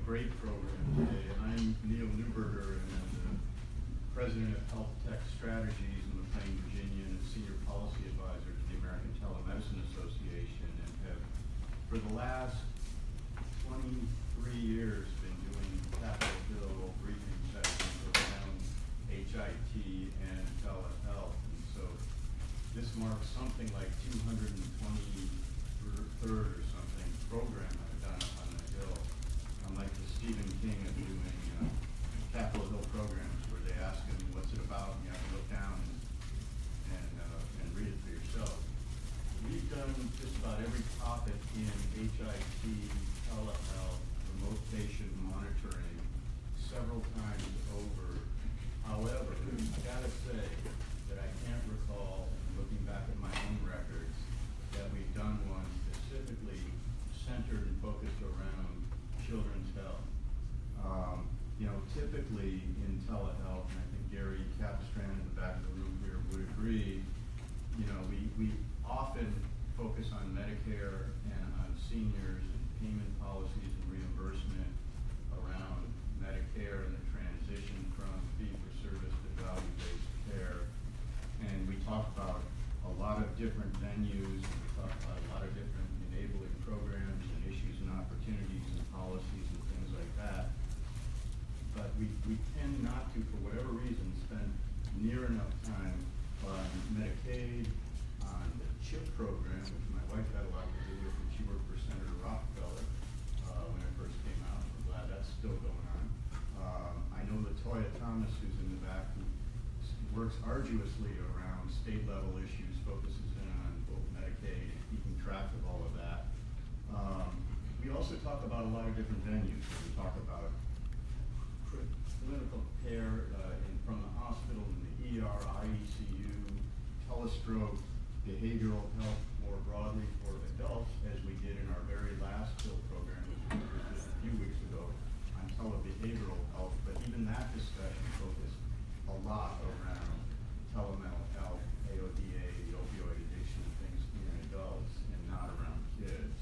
great program today. I'm Neil Newberger, and I'm the President of Health Tech Strategies in McLean, Virginia, and Senior Policy Advisor to the American Telemedicine Association, and have, for the last 23 years, been doing Capitol Hill briefing sessions around HIT and telehealth. And so this marks something like 223rd or something program I've done up on the Hill. I'm like the Stephen King of doing Capitol Hill programs, where they ask him, what's it about? And you have to look down and read it for yourself. We've done just about every topic in HIT, telehealth, remote patient monitoring several times over. However, I gotta say that I can't recall, looking back at my own records, that we've done one specifically centered and focused around children's health. Typically in telehealth, and I think Gary Capistran in the back of the room here would agree, we often focus on Medicare and on seniors and payment policies and reimbursement around Medicare and the transition from fee-for-service to value-based care. And we talk about a lot of different venues, and we talk about a lot of different enabling programs and issues and opportunities and policies and things like that. But we tend not to, for whatever reason, spend near enough time on Medicaid, on the CHIP program, which my wife had a lot to do with when she worked for Senator Rockefeller when it first came out. I'm glad that's still going on. I know Latoya Thomas, who's in the back, who works arduously around state level issues, focuses in on both Medicaid and keeping track of all of that. We also talk about a lot of different venues. We talk about clinical care from the hospital in the ER, IECU, telestroke, behavioral health more broadly for adults, as we did in our very last Hill program, which was just a few weeks ago, on telebehavioral health. But even that discussion focused a lot around telemental health, AODA, the opioid addiction, things in adults, and not around kids.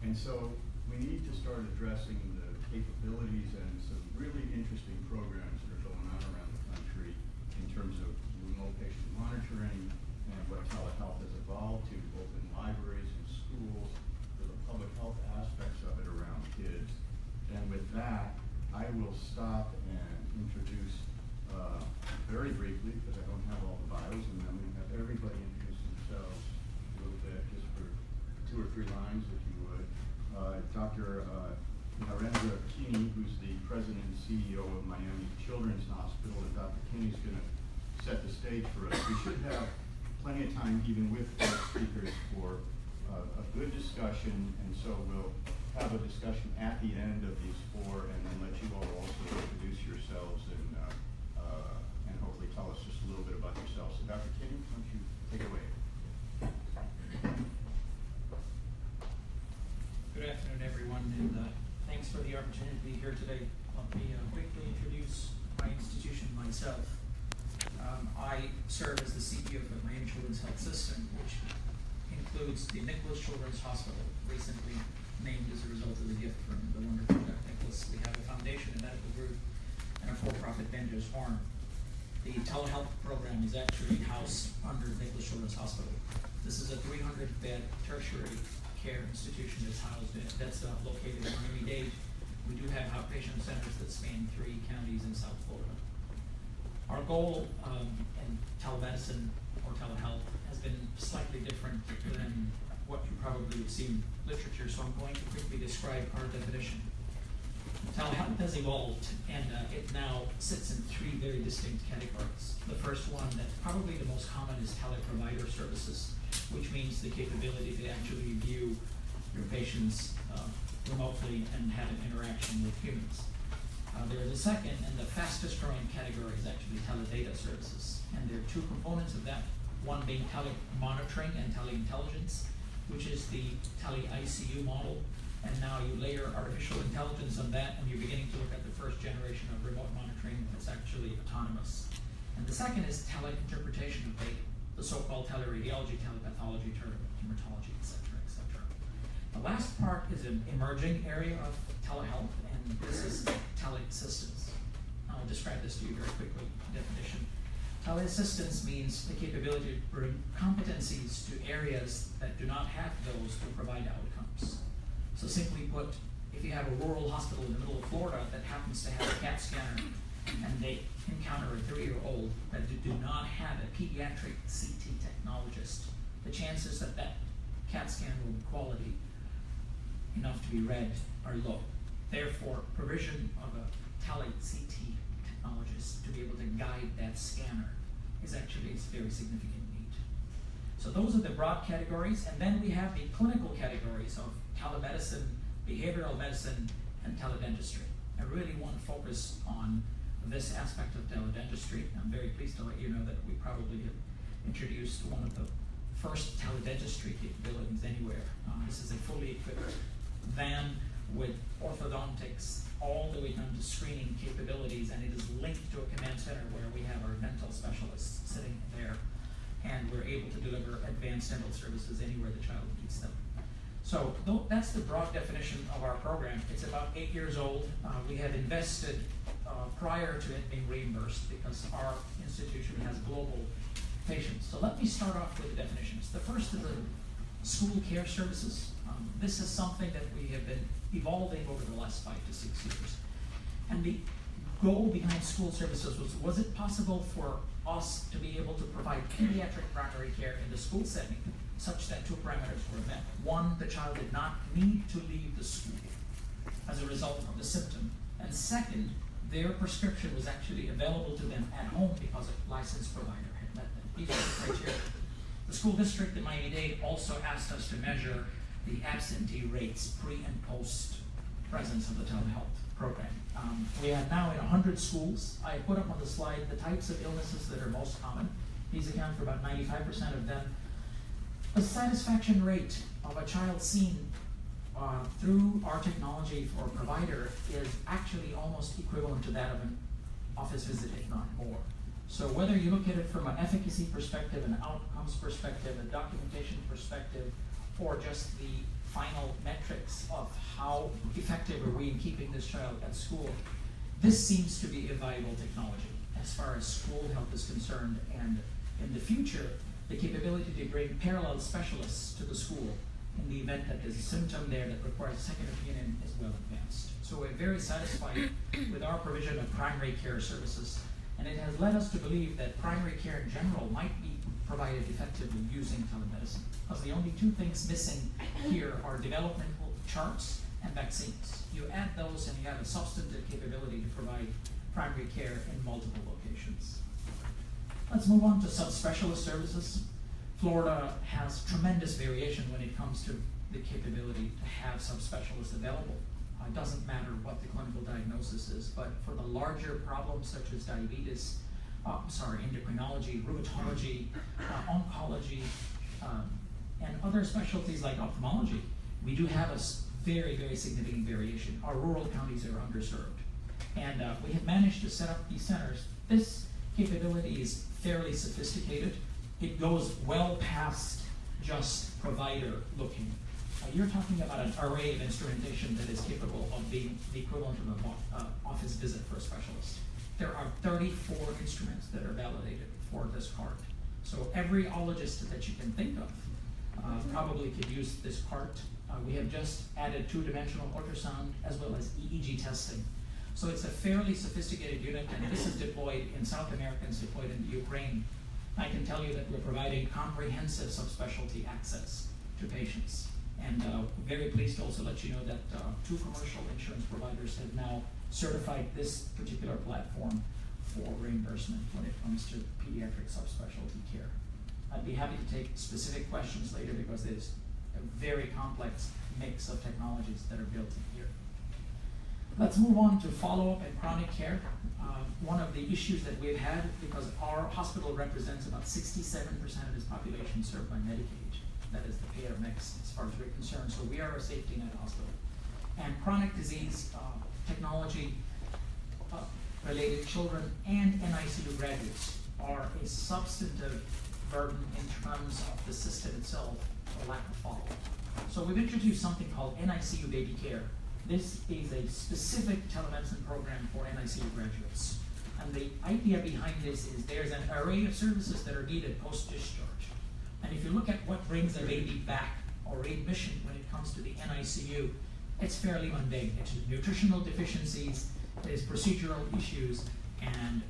And so we need to start addressing the capabilities and some really interesting programs that are going on around the country in terms of remote patient monitoring and what telehealth has evolved to, both in libraries and schools, for the public health aspects of it around kids. And with that, I will stop and introduce very briefly, because I don't have all the bios, and then we have everybody introduce themselves a little bit, just for 2 or 3 lines, if you would. Dr. Narendra Kini, who's the president and CEO of Miami Children's Hospital, and Dr. Kinney's going to set the stage for us. We should have plenty of time, even with our speakers, for a good discussion, and so we'll have a discussion at the end of these 4, and then let you all also introduce yourselves and hopefully tell us just a little bit about yourselves. So Dr. Kinney, why don't you take it away? Good afternoon, everyone, and thanks for the opportunity to be here today. Let me quickly introduce my institution myself. I serve as the CEO of the Miami Children's Health System, which includes the Nicholas Children's Hospital, recently named as a result of the gift from the wonderful Dr. Nicholas. We have a foundation, a medical group, and a for-profit Bender's Horn. The telehealth program is actually housed under Nicholas Children's Hospital. This is a 300-bed tertiary care institution that's located in Miami-Dade. We do have outpatient centers that span 3 counties in South Florida. Our goal in telemedicine or telehealth has been slightly different than what you probably would see in literature, so I'm going to quickly describe our definition. Telehealth has evolved, and it now sits in 3 very distinct categories. The first one, that's probably the most common, is teleprovider services, which means the capability to actually view your patients remotely and have an interaction with humans. There is a second, and the fastest growing category is actually teledata services. And there are 2 components of that, one being telemonitoring and teleintelligence, which is the tele-ICU model. And now you layer artificial intelligence on that, and you're beginning to look at the first generation of remote monitoring that's actually autonomous. And the second is teleinterpretation of data, the so-called teleradiology, telepathology, dermatology, et cetera, et cetera. The last part is an emerging area of telehealth, and describe this to you very quickly. Definition. Teleassistance means the capability to bring competencies to areas that do not have those to provide outcomes. So simply put, if you have a rural hospital in the middle of Florida that happens to have a CAT scanner and they encounter a 3-year-old that do not have a pediatric CT technologist, the chances that that CAT scan will be quality enough to be read are low. Therefore, provision of a tele-CT technologist to be able to guide that scanner is actually a very significant need. So those are the broad categories, and then we have the clinical categories of telemedicine, behavioral medicine, and teledentistry. I really want to focus on this aspect of teledentistry. I'm very pleased to let you know that we probably have introduced one of the first teledentistry capabilities anywhere. This is a fully equipped van with orthodontics all the way down to screening capabilities, and it is linked to a command center where we have our dental specialists sitting there, and we're able to deliver advanced dental services anywhere the child needs them. So that's the broad definition of our program. It's about 8 years old. We have invested prior to it being reimbursed because our institution has global patients. So let me start off with the definitions. The first is the school care services. This is something that we have been evolving over the last 5 to 6 years. And the goal behind school services was it possible for us to be able to provide pediatric primary care in the school setting such that 2 parameters were met. One, the child did not need to leave the school as a result of the symptom. And second, their prescription was actually available to them at home because a licensed provider had met them. These are the criteria. The school district in Miami-Dade also asked us to measure the absentee rates pre and post presence of the telehealth program. We are now in 100 schools. I put up on the slide the types of illnesses that are most common. These account for about 95% of them. The satisfaction rate of a child seen through our technology for a provider is actually almost equivalent to that of an office visit, if not more. So whether you look at it from an efficacy perspective, an outcomes perspective, a documentation perspective, or just the final metrics of how effective are we in keeping this child at school, this seems to be a viable technology as far as school health is concerned, and in the future, the capability to bring parallel specialists to the school in the event that there's a symptom there that requires a second opinion is well advanced. So we're very satisfied with our provision of primary care services, and it has led us to believe that primary care in general might be provided effectively using telemedicine, because the only 2 things missing here are developmental charts and vaccines. You add those and you have a substantive capability to provide primary care in multiple locations. Let's move on to subspecialist services. Florida has tremendous variation when it comes to the capability to have subspecialists available. It doesn't matter what the clinical diagnosis is, but for the larger problems such as diabetes, endocrinology, rheumatology, oncology, and other specialties like ophthalmology, we do have a very, very significant variation. Our rural counties are underserved. And we have managed to set up these centers. This capability is fairly sophisticated. It goes well past just provider looking. You're talking about an array of instrumentation that is capable of being the equivalent of an office visit for a specialist. There are 34 instruments that are validated for this cart. So every ologist that you can think of probably could use this cart. We have just added 2-dimensional ultrasound as well as EEG testing. So it's a fairly sophisticated unit, and this is deployed in South America and deployed in Ukraine. I can tell you that we're providing comprehensive subspecialty access to patients. And very pleased to also let you know that 2 commercial insurance providers have now certified this particular platform for reimbursement when it comes to pediatric subspecialty care. I'd be happy to take specific questions later because there's a very complex mix of technologies that are built in here. Let's move on to follow-up and chronic care. One of the issues that we've had, because our hospital represents about 67% of its population served by Medicaid. That is the payer mix as far as we're concerned. So we are a safety net hospital. And chronic disease technology related children and NICU graduates are a substantive burden in terms of the system itself or lack of follow-up. So we've introduced something called NICU Baby Care. This is a specific telemedicine program for NICU graduates. And the idea behind this is there's an array of services that are needed post-discharge. And if you look at what brings a baby back or readmission when it comes to the NICU, it's fairly mundane. It's nutritional deficiencies, there's procedural issues, and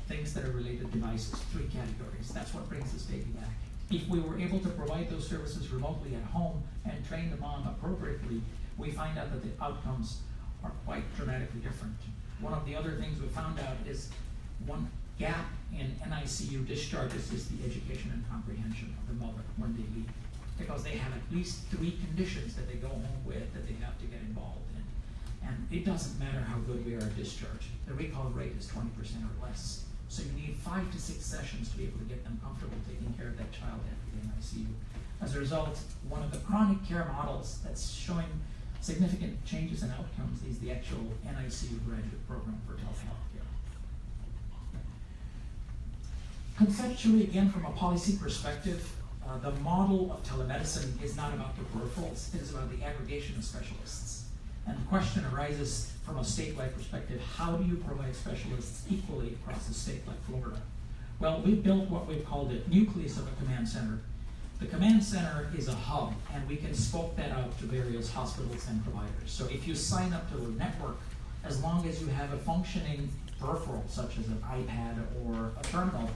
things that are related to devices, 3 categories. That's what brings this baby back. If we were able to provide those services remotely at home and train the mom appropriately, we find out that the outcomes are quite dramatically different. One of the other things we found out is one gap in NICU discharges is the education and comprehension of the mother when they leave, because they have at least 3 conditions that they go home with that they have to get involved in. And it doesn't matter how good we are at discharge. The recall rate is 20% or less. So you need 5 to 6 sessions to be able to get them comfortable taking care of that child after the NICU. As a result, one of the chronic care models that's showing significant changes in outcomes is the actual NICU graduate program for telehealth care. Conceptually, again, from a policy perspective, the model of telemedicine is not about the peripherals, it is about the aggregation of specialists. And the question arises from a statewide perspective, how do you provide specialists equally across a state like Florida? Well, we've built what we've called a nucleus of a command center. The command center is a hub, and we can scope that out to various hospitals and providers. So if you sign up to a network, as long as you have a functioning peripheral, such as an iPad or a terminal,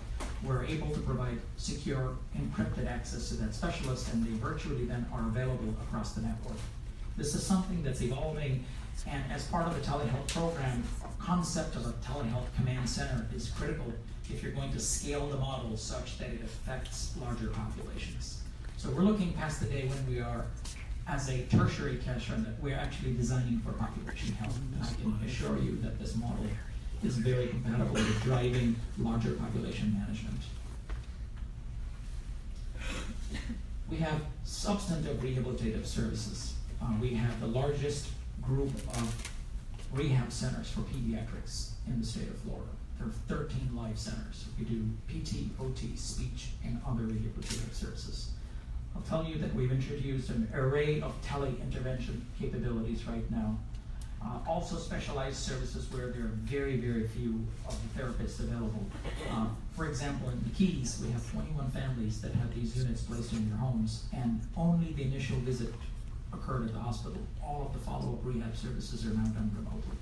we're able to provide secure, encrypted access to that specialist, and they virtually then are available across the network. This is something that's evolving, and as part of the telehealth program, concept of a telehealth command center is critical if you're going to scale the model such that it affects larger populations. So we're looking past the day when we are, as a tertiary care center, we're actually designing for population health. And I can assure you that this model is very compatible with driving larger population management. We have substantive rehabilitative services. We have the largest group of rehab centers for pediatrics in the state of Florida. There are 13 live centers. We do PT, OT, speech, and other rehabilitative services. I'll tell you that we've introduced an array of tele-intervention capabilities right now. Also specialized services where there are very, very few of the therapists available. For example, in the Keys, we have 21 families that have these units placed in their homes, and only the initial visit occurred at the hospital. All of the follow-up rehab services are now done remotely.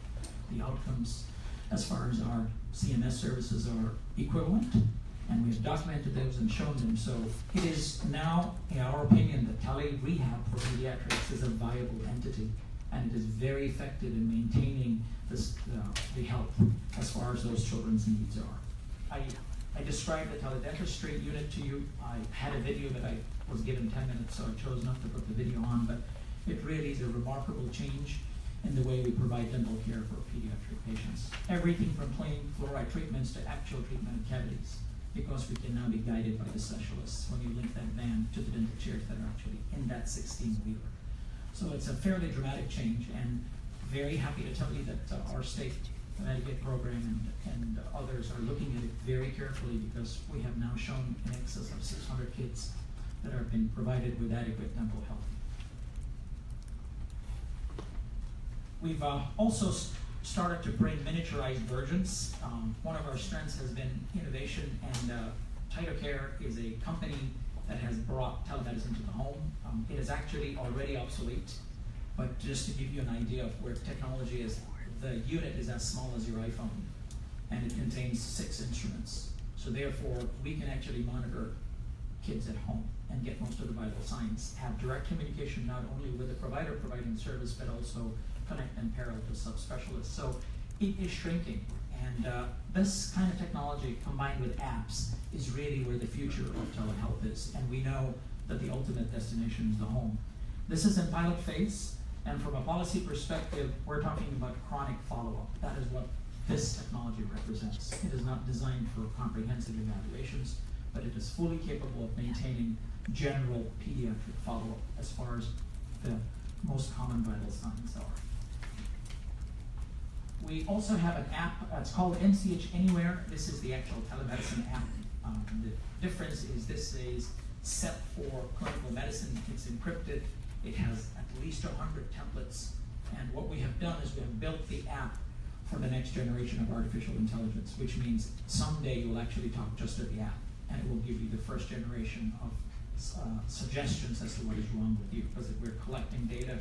The outcomes, as far as our CMS services, are equivalent, and we've documented those and shown them. So it is now, in our opinion, that tele-rehab for pediatrics is a viable entity, and it is very effective in maintaining this, the health as far as those children's needs are. I described the teledentistry unit to you. I had a video that I was given 10 minutes, so I chose not to put the video on, but it really is a remarkable change in the way we provide dental care for pediatric patients. Everything from plain fluoride treatments to actual treatment of cavities, because we can now be guided by the specialists when you link that van to the dental chairs that are actually in that 16-wheeler. So it's a fairly dramatic change, and very happy to tell you that our state Medicaid program and others are looking at it very carefully, because we have now shown in excess of 600 kids that have been provided with adequate dental health. We've also started to bring miniaturized versions. One of our strengths has been innovation, and TytoCare is a company that has brought telemedicine to the home. It is actually already obsolete, but just to give you an idea of where technology is, the unit is as small as your iPhone, and it contains 6 instruments. So therefore, we can actually monitor kids at home and get most of the vital signs, have direct communication not only with the provider providing the service, but also connect in parallel to subspecialists. So it is shrinking, and this kind of technology combined with apps is really where the future of telehealth is, and we know that the ultimate destination is the home. This is in pilot phase, and from a policy perspective, we're talking about chronic follow-up. That is what this technology represents. It is not designed for comprehensive evaluations, but it is fully capable of maintaining general pediatric follow-up as far as the most common vital signs are. We also have an app, it's called MCH Anywhere. This is the actual telemedicine app. The difference is this is set for clinical medicine. It's encrypted. It has at least 100 templates. And what we have done is we have built the app for the next generation of artificial intelligence, which means someday you'll actually talk just to the app, and it will give you the first generation of suggestions as to what is wrong with you, because we're collecting data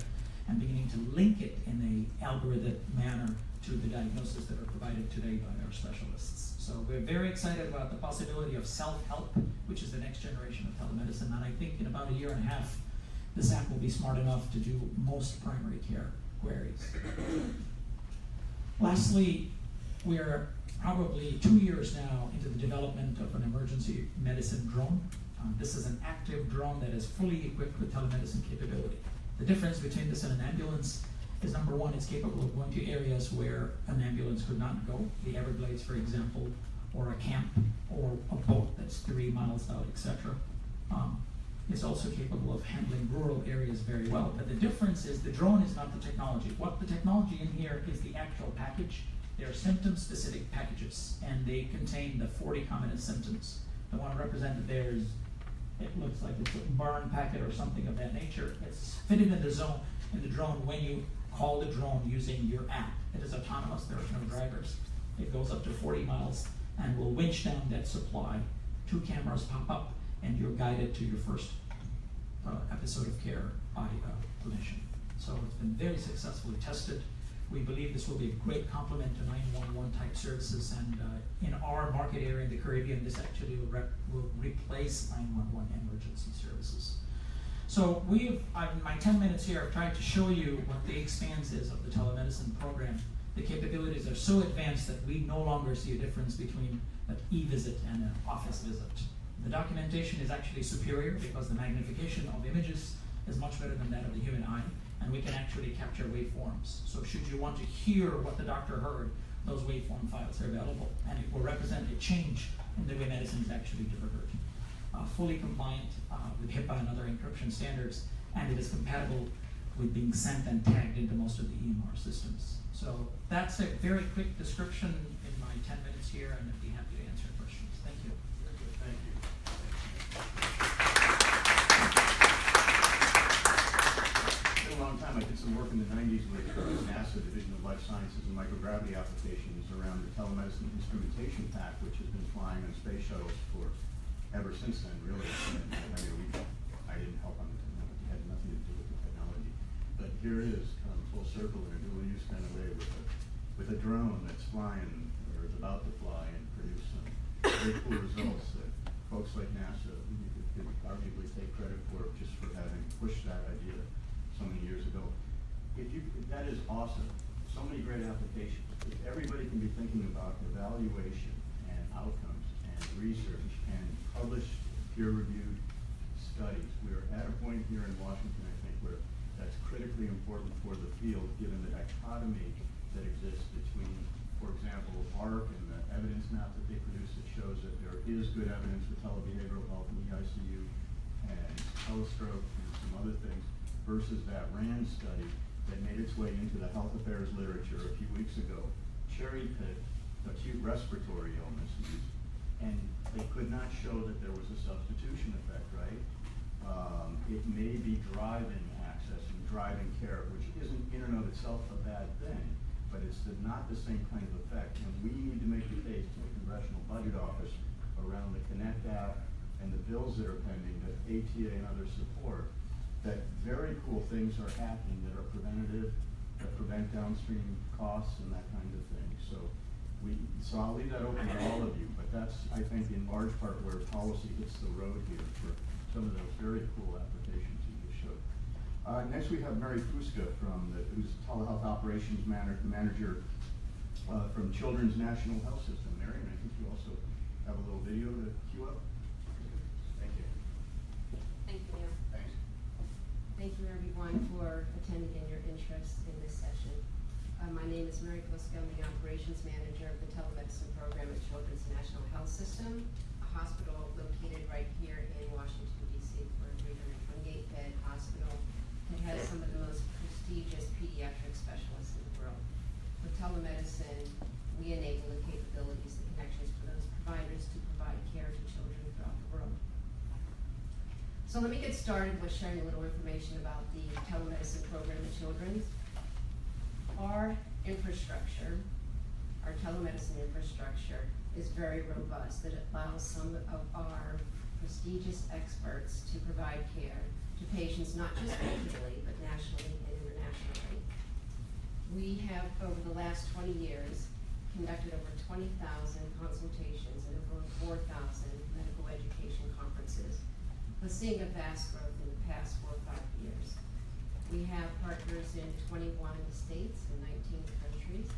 and beginning to link it in a algorithmic manner to the diagnoses that are provided today by our specialists. So we're very excited about the possibility of self-help, which is the next generation of telemedicine, and I think in about a year and a half, this app will be smart enough to do most primary care queries. Lastly, we're probably 2 years now into the development of an emergency medicine drone. This is an active drone that is fully equipped with telemedicine capability. The difference between this and an ambulance is, number one, it's capable of going to areas where an ambulance could not go, the Everglades, for example, or a camp, or a boat that's 3 miles out, etc. It's also capable of handling rural areas very well. But the difference is the drone is not the technology. What the technology in here is the actual package. They are symptom-specific packages, and they contain the 40 commonest symptoms. The one represented there is, it looks like it's a burn packet or something of that nature. It's fitted in the drone when you call the drone using your app. It is autonomous, there are no drivers. It goes up to 40 miles and will winch down that supply. 2 cameras pop up, and you're guided to your first episode of care by a clinician. So it's been very successfully tested. We believe this will be a great complement to 911 type services, and in our market area in the Caribbean, this actually will replace 911 emergency services. So in my 10 minutes here, I've tried to show you what the expanse is of the telemedicine program. The capabilities are so advanced that we no longer see a difference between an e-visit and an office visit. The documentation is actually superior because the magnification of images is much better than that of the human eye, and we can actually capture waveforms. So should you want to hear what the doctor heard, those waveform files are available, and it will represent a change in the way medicine is actually delivered. Fully compliant with HIPAA and other encryption standards, and it is compatible with being sent and tagged into most of the EMR systems. So that's a very quick description in my 10 minutes here, and I'd be happy to answer questions. Thank you. Very good, thank you. It's been a long time. I did some work in the 90s with NASA Division of Life Sciences and Microgravity Applications around the telemedicine instrumentation pack, which has been flying on space shuttles for ever since then, really. I didn't help on the technology. It had nothing to do with the technology. But here it is, full circle in a dual use kind of way with a drone that's flying or is about to fly and produce some very cool results that folks like NASA could arguably take credit for just for having pushed that idea so many years ago. That is awesome. So many great applications. If everybody can be thinking about evaluation and outcomes and research and published peer-reviewed studies, we're at a point here in Washington, I think, where that's critically important for the field, given the dichotomy that exists between, for example, ARC and the evidence map that they produce that shows that there is good evidence for telebehavioral health in the ICU and telestroke and some other things, versus that RAND study that made its way into the health affairs literature a few weeks ago, cherry-picked acute respiratory illness use, and they could not show that there was a substitution effect, right? It may be driving access and driving care, which isn't in and of itself a bad thing, but it's not the same kind of effect. And we need to make the case to the Congressional Budget Office around the Connect app and the bills that are pending that ATA and others support, that very cool things are happening that are preventative, that prevent downstream costs and that kind of thing. So I'll leave that open to all of you, but that's, I think, in large part where policy hits the road here for some of those very cool applications you just showed. Next we have Mary Fuska who's Telehealth Operations Manager from Children's National Health System. Mary, and I think you also have a little video to cue up. Thank you. Thank you, Mayor. Thanks. Thank you, everyone, for attending and your interest in this session. My name is Mary Fuska. I'm the Operations Manager of the Telemedicine Program at Children's National Health System, a hospital located right here in Washington, D.C. for a 328-bed hospital that has some of the most prestigious pediatric specialists in the world. With telemedicine, we enable the capabilities, the connections for those providers to provide care to children throughout the world. So let me get started with sharing a little information about the telemedicine program at Children's. Our infrastructure our telemedicine infrastructure is very robust, that it allows some of our prestigious experts to provide care to patients not just regionally, but nationally and internationally. We have, over the last 20 years, conducted over 20,000 consultations and over 4,000 medical education conferences. We're seeing a vast growth in the past 4 or 5 years. We have partners in 21 states and 19 countries,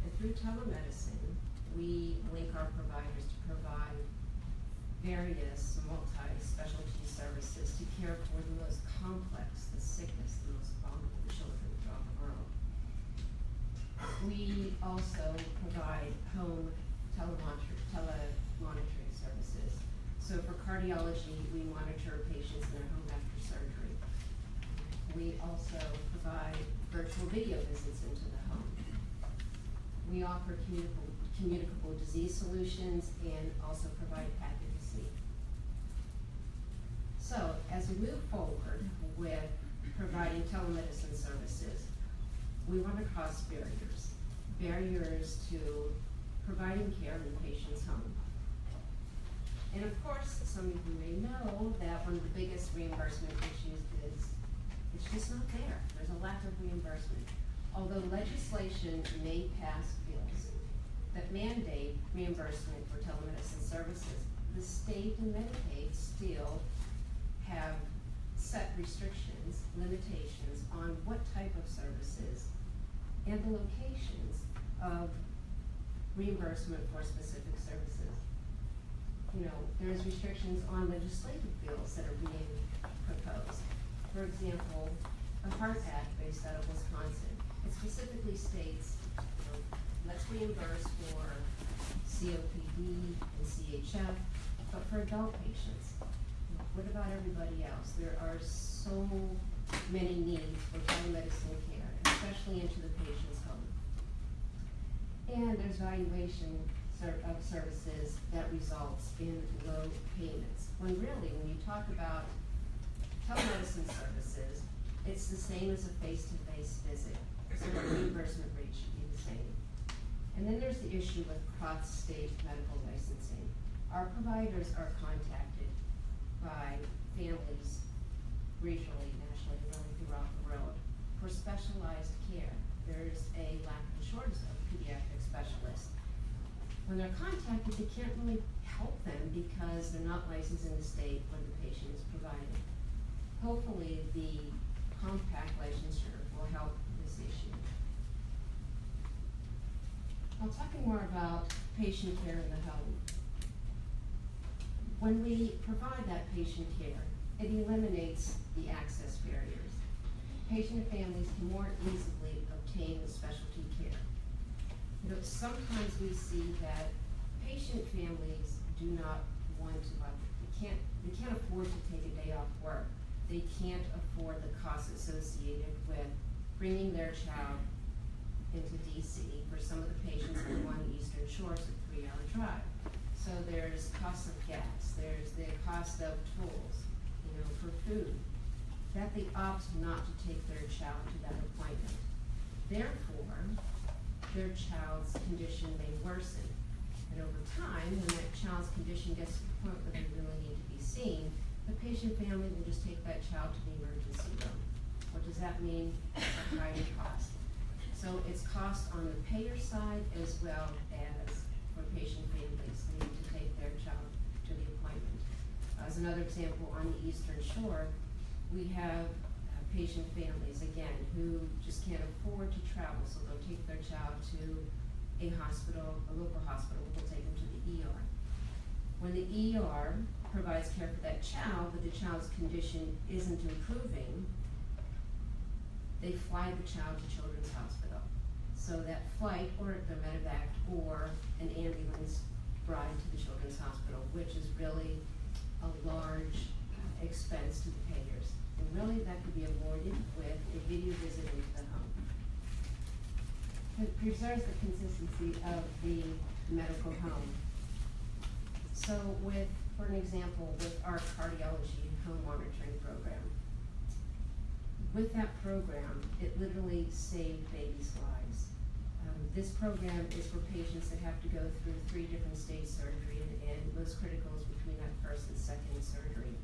and through telemedicine, we link our providers to provide various multi-specialty services to care for the most complex, the sickest, the most vulnerable children throughout the world. We also provide home telemonitoring services. So for cardiology, we monitor patients in their home after surgery. We also provide virtual video visits into the home. We offer communicable disease solutions and also provide advocacy. So as we move forward with providing telemedicine services, we want to cross barriers to providing care in the patient's home. And of course, some of you may know that one of the biggest reimbursement issues is it's just not there. There's a lack of reimbursement. Although legislation may pass bills that mandate reimbursement for telemedicine services, the state and Medicaid still have set restrictions, limitations on what type of services and the locations of reimbursement for specific services. You know, there's restrictions on legislative bills that are being proposed. For example, the HEART Act based out of Wisconsin, it specifically states, you know, let's reimburse for COPD and CHF, but for adult patients. What about everybody else? There are so many needs for telemedicine care, especially into the patient's home. And there's valuation of services that results in low payments. When really, when you talk about telemedicine services, it's the same as a face-to-face visit. So the reimbursement rate should be the same. And then there's the issue with cross-state medical licensing. Our providers are contacted by families regionally, nationally, really throughout the world for specialized care. There's a lack of shortage of pediatric specialists. When they're contacted, they can't really help them because they're not licensed in the state where the patient is provided. Hopefully, the compact licensure will help this issue. Now, talking more about patient care in the home. When we provide that patient care, it eliminates the access barriers. Patient and families can more easily obtain the specialty care. You know, sometimes we see that patient families do not want to, they can't afford to take a day off work. They can't afford the costs associated with bringing their child into DC. For some of the patients who on the Eastern Shore, it's a 3-hour drive. So there's cost of gas, there's the cost of tools, you know, for food, that they opt not to take their child to that appointment. Therefore, their child's condition may worsen. And over time, when that child's condition gets to the point where they really need to be seen, the patient family will just take that child to the emergency room. What does that mean? A higher cost. So it's cost on the payer side as well as for patient families. They need to take their child to the appointment. As another example, on the Eastern Shore, we have patient families, again, who just can't afford to travel, so they'll take their child to a hospital, a local hospital, we'll take them to the ER. When the ER provides care for that child, but the child's condition isn't improving, they fly the child to Children's Hospital. So that flight, or the medevac, or an ambulance ride to the Children's Hospital, which is really a large expense to the payers. And really that could be avoided with a video visit into the home. It preserves the consistency of the medical home. So for an example, with our cardiology home monitoring program, with that program, it literally saved babies' lives. This program is for patients that have to go through 3 different stage surgery, and most critical is between that first and second surgery.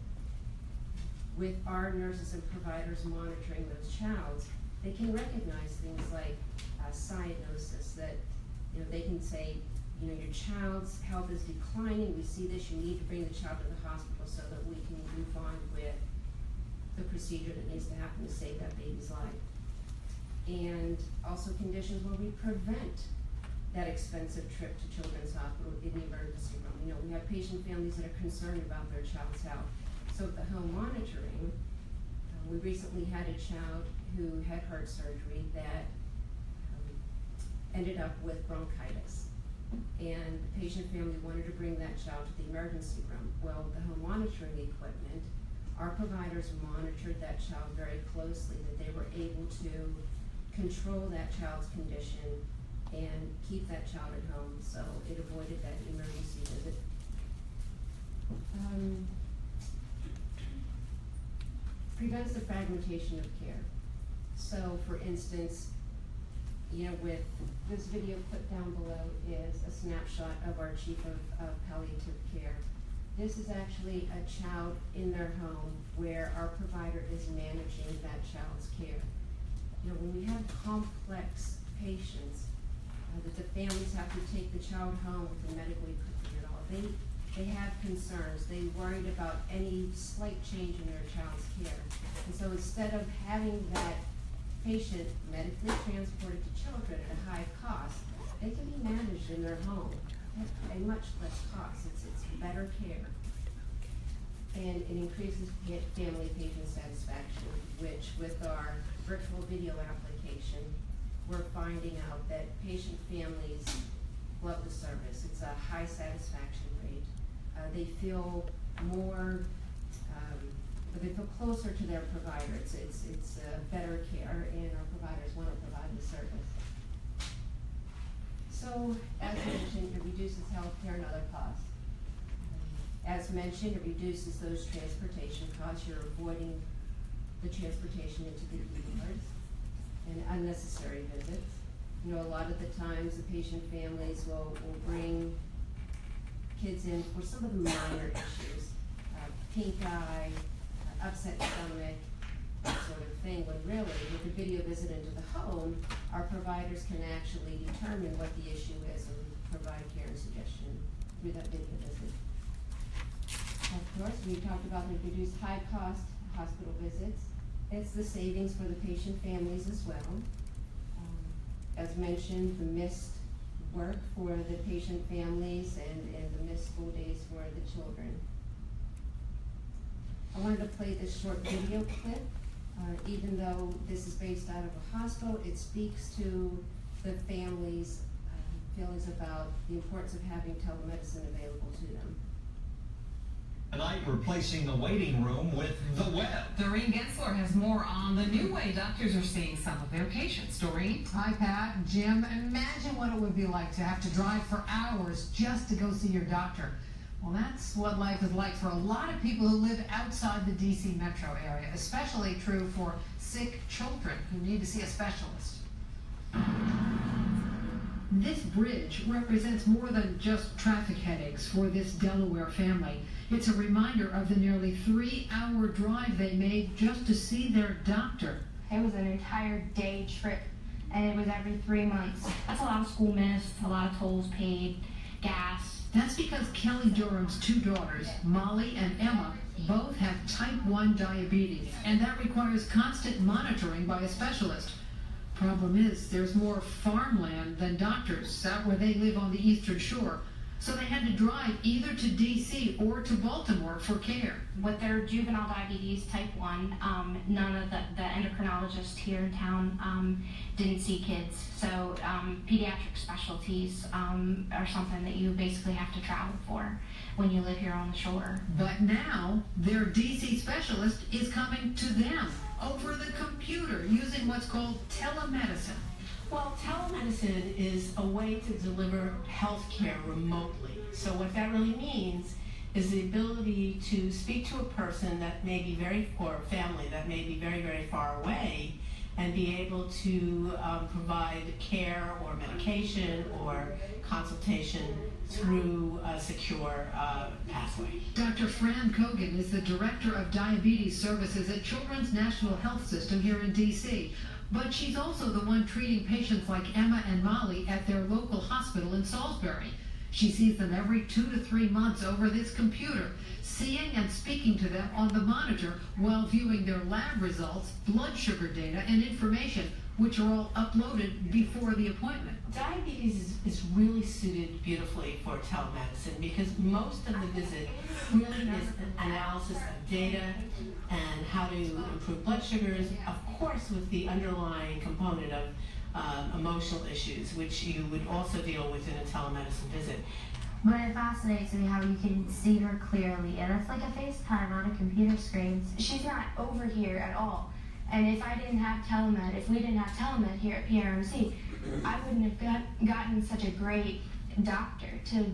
With our nurses and providers monitoring those childs, they can recognize things like cyanosis, that they can say, your child's health is declining, we see this, you need to bring the child to the hospital so that we can move on with the procedure that needs to happen to save that baby's life. And also conditions where we prevent that expensive trip to Children's Hospital in the emergency room. We have patient families that are concerned about their child's health. So with the home monitoring, we recently had a child who had heart surgery that ended up with bronchitis. And the patient family wanted to bring that child to the emergency room. Well, with the home monitoring equipment, our providers monitored that child very closely, that they were able to control that child's condition and keep that child at home, so it avoided that emergency visit. Prevents the fragmentation of care. So, for instance, with this video clip down below is a snapshot of our chief of palliative care. This is actually a child in their home where our provider is managing that child's care. When we have complex patients, that the families have to take the child home with the medical equipment and all, they have concerns. They worried about any slight change in their child's care. And so instead of having that patient medically transported to children at a high cost, they can be managed in their home at a much less cost. It's better care. And it increases family patient satisfaction, which with our virtual video application, we're finding out that patient families love the service. It's a high satisfaction rate. They feel more, they feel closer to their provider. It's better care, and our providers want to provide the service. So, as mentioned, it reduces healthcare and other costs. As mentioned, it reduces those transportation costs. You're avoiding the transportation into the ERs and unnecessary visits. A lot of the times the patient families will bring kids in for some of the minor issues, pink eye, upset stomach, that sort of thing, when really with a video visit into the home, our providers can actually determine what the issue is and provide care and suggestion through that video visit. Of course, we talked about the reduced high-cost hospital visits. It's the savings for the patient families as well. As mentioned, the missed work for the patient families and the missed school days for the children. I wanted to play this short video clip. Even though this is based out of a hospital, it speaks to the families' feelings about the importance of having telemedicine available to them. Tonight, replacing the waiting room with the web. Doreen Gensler has more on the new way doctors are seeing some of their patients. Doreen? Hi, Pat. Jim, imagine what it would be like to have to drive for hours just to go see your doctor. Well, that's what life is like for a lot of people who live outside the D.C. metro area, especially true for sick children who need to see a specialist. This bridge represents more than just traffic headaches for this Delaware family. It's a reminder of the nearly 3-hour drive they made just to see their doctor. It was an entire day trip, and it was every 3 months. That's a lot of school missed, a lot of tolls paid, gas. That's because Kelly Durham's 2 daughters, Molly and Emma, both have type 1 diabetes, and that requires constant monitoring by a specialist. Problem is, there's more farmland than doctors out where they live on the Eastern Shore. So they had to drive either to D.C. or to Baltimore for care. With their juvenile diabetes, type 1, none of the endocrinologists here in town didn't see kids. So pediatric specialties are something that you basically have to travel for when you live here on the shore. But now their D.C. specialist is coming to them over the computer using what's called telemedicine. Well, telemedicine is a way to deliver health care remotely. So what that really means is the ability to speak to a person that may be or a family that may be very, very far away, and be able to provide care or medication or consultation through a secure pathway. Dr. Fran Kogan is the Director of Diabetes Services at Children's National Health System here in D.C., but she's also the one treating patients like Emma and Molly at their local hospital in Salisbury. She sees them every 2 to 3 months over this computer, seeing and speaking to them on the monitor while viewing their lab results, blood sugar data, and information, which are all uploaded before the appointment. Diabetes is really suited beautifully for telemedicine because most of the visit really is an analysis of data and how to improve blood sugars, of course with the underlying component of emotional issues, which you would also deal with in a telemedicine visit. But it fascinates me how you can see her clearly, and it's like a FaceTime on a computer screen. She's not over here at all. And if we didn't have telemed here at PRMC, I wouldn't have gotten such a great doctor to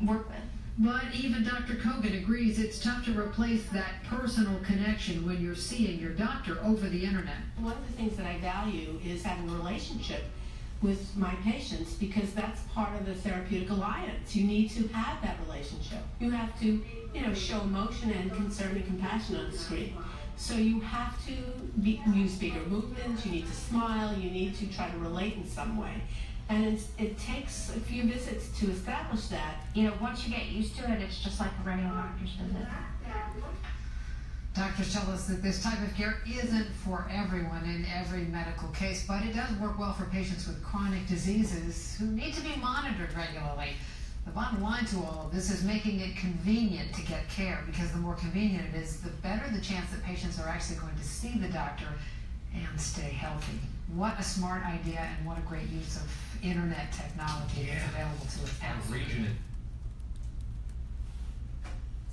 work with. But even Dr. Kogan agrees it's tough to replace that personal connection when you're seeing your doctor over the internet. One of the things that I value is having a relationship with my patients because that's part of the therapeutic alliance. You need to have that relationship. You have to, show emotion and concern and compassion on the screen. So you have to use bigger movements, you need to smile, you need to try to relate in some way. And it takes a few visits to establish that. Once you get used to it, it's just like a regular doctor's visit. Doctors tell us that this type of care isn't for everyone in every medical case, but it does work well for patients with chronic diseases who need to be monitored regularly. The bottom line to all of this is making it convenient to get care, because the more convenient it is, the better the chance that patients are actually going to see the doctor and stay healthy. What a smart idea, and what a great use of internet technology that's available to us. Absolutely.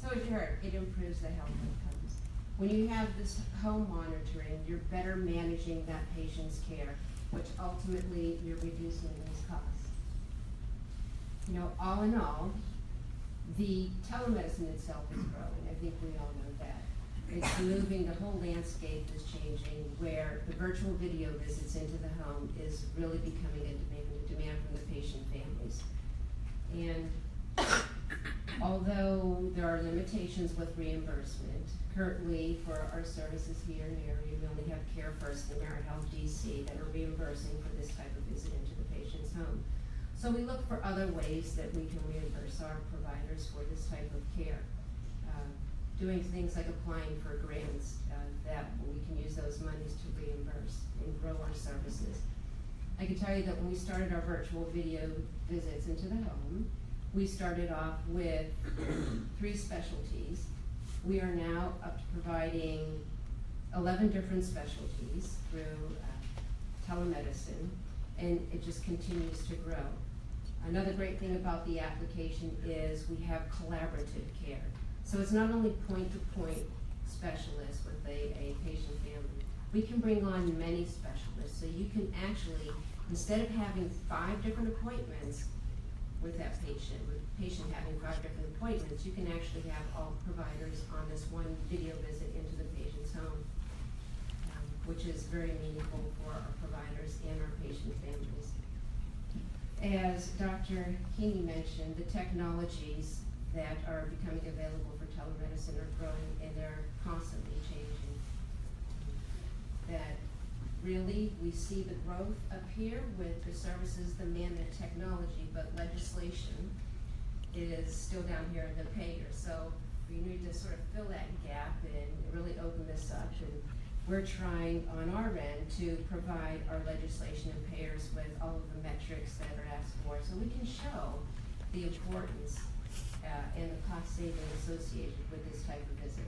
So as you heard, it improves the health outcomes. When you have this home monitoring, you're better managing that patient's care, which ultimately you're reducing those costs. All in all, the telemedicine itself is growing. I think we all know that. It's moving, the whole landscape is changing, where the virtual video visits into the home is really becoming a demand from the patient families. And although there are limitations with reimbursement, currently for our services here in the area, we only have Care First and AmeriHealth DC that are reimbursing for this type of visit into the patient's home. So we look for other ways that we can reimburse our providers for this type of care. Doing things like applying for grants that we can use those monies to reimburse and grow our services. I can tell you that when we started our virtual video visits into the home, we started off with 3 specialties. We are now up to providing 11 different specialties through telemedicine, and it just continues to grow. Another great thing about the application is we have collaborative care. So it's not only point-to-point specialists with a patient family. We can bring on many specialists, so you can actually, instead of having 5 different appointments with that patient, having 5 different appointments, you can actually have all providers on this one video visit into the patient's home, which is very meaningful for our providers and our patient families. As Dr. Keeney mentioned, the technologies that are becoming available for telemedicine are growing, and they're constantly changing. That really, we see the growth up here with the services, the man, and technology, but legislation is still down here in the payers. So we need to sort of fill that gap and really open this up. And we're trying on our end to provide our legislation and payers with all of the metrics that are asked for, so we can show the importance and the cost saving associated with this type of visit.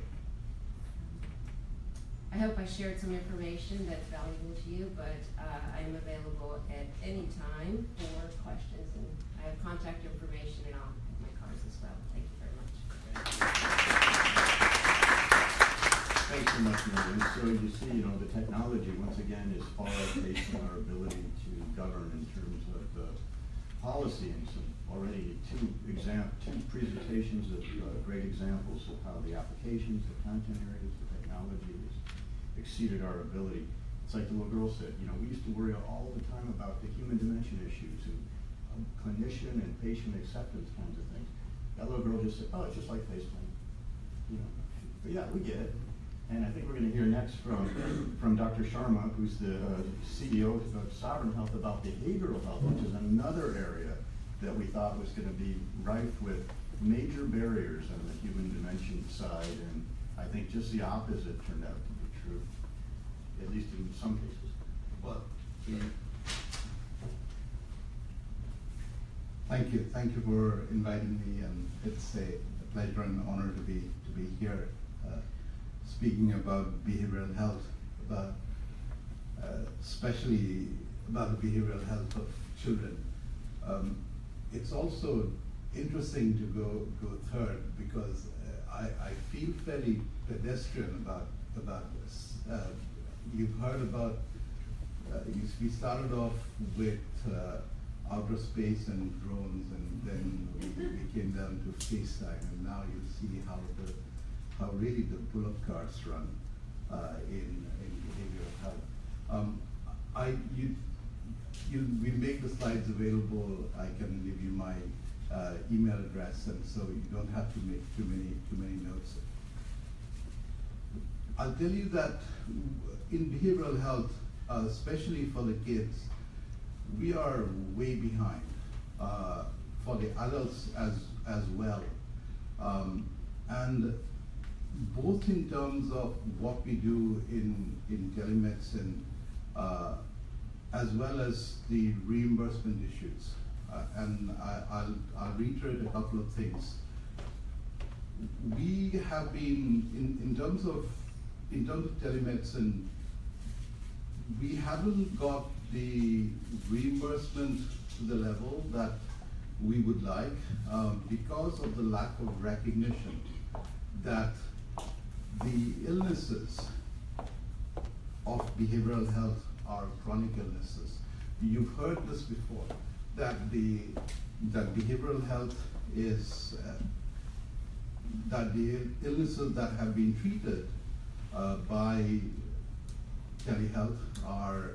I hope I shared some information that's valuable to you, but I am available at any time for questions, and I have contact information and I'll have my cards as well. Thank you very much. Thanks so much, Marion. So you see, the technology, once again, is far outpacing our ability to govern in terms of policy, and some already two presentations of great examples of how the applications, the content areas, the technology has exceeded our ability. It's like the little girl said, you know, we used to worry all the time about the human dimension issues and clinician and patient acceptance kinds of things. That little girl just said, oh, it's just like FaceTime. You know, but yeah, we get it. And I think we're going to hear next from Dr. Sharma, who's the CEO of Sovereign Health, about behavioral health, which is another area that we thought was going to be rife with major barriers on the human dimension side. And I think just the opposite turned out to be true, at least in some cases. But Thank you for inviting me, and it's a pleasure and honor to be here, speaking about behavioral health, especially about the behavioral health of children. It's also interesting to go third because I feel fairly pedestrian about this. You've heard about. We started off with outer space and drones, and then we came down to FaceTime, and now you see how really the bullock carts run in behavioral health. We make the slides available. I can give you my email address, and so you don't have to make too many notes. I'll tell you that in behavioral health, especially for the kids, we are way behind for the adults as well. And both in terms of what we do in telemedicine, as well as the reimbursement issues. And I'll reiterate a couple of things. We have been, in terms of telemedicine, we haven't got the reimbursement to the level that we would like because of the lack of recognition that the illnesses of behavioral health are chronic illnesses. You've heard this before, that behavioral health is that the illnesses that have been treated by telehealth are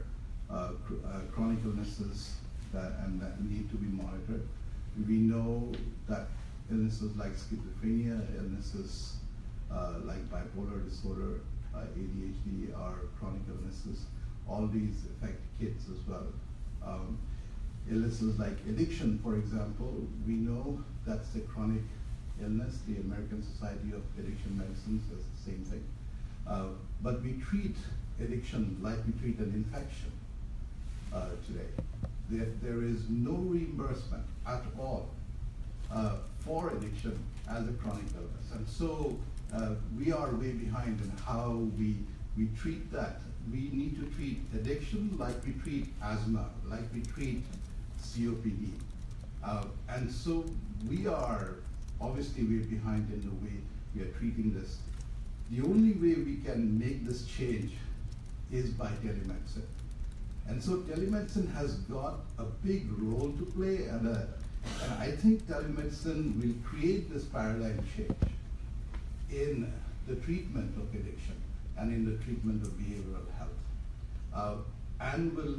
chronic illnesses that need to be monitored. We know that illnesses like schizophrenia, illnesses like bipolar disorder, ADHD are chronic illnesses. All these affect kids as well. Illnesses like addiction, for example, we know that's a chronic illness. The American Society of Addiction Medicine says the same thing. But we treat addiction like we treat an infection today. There is no reimbursement at all for addiction as a chronic illness. And so we are way behind in how we treat that. We need to treat addiction like we treat asthma, like we treat COPD. And so we are obviously way behind in the way we are treating this. The only way we can make this change is by telemedicine. And so telemedicine has got a big role to play, and I think telemedicine will create this paradigm change in the treatment of addiction and in the treatment of behavioral health, and will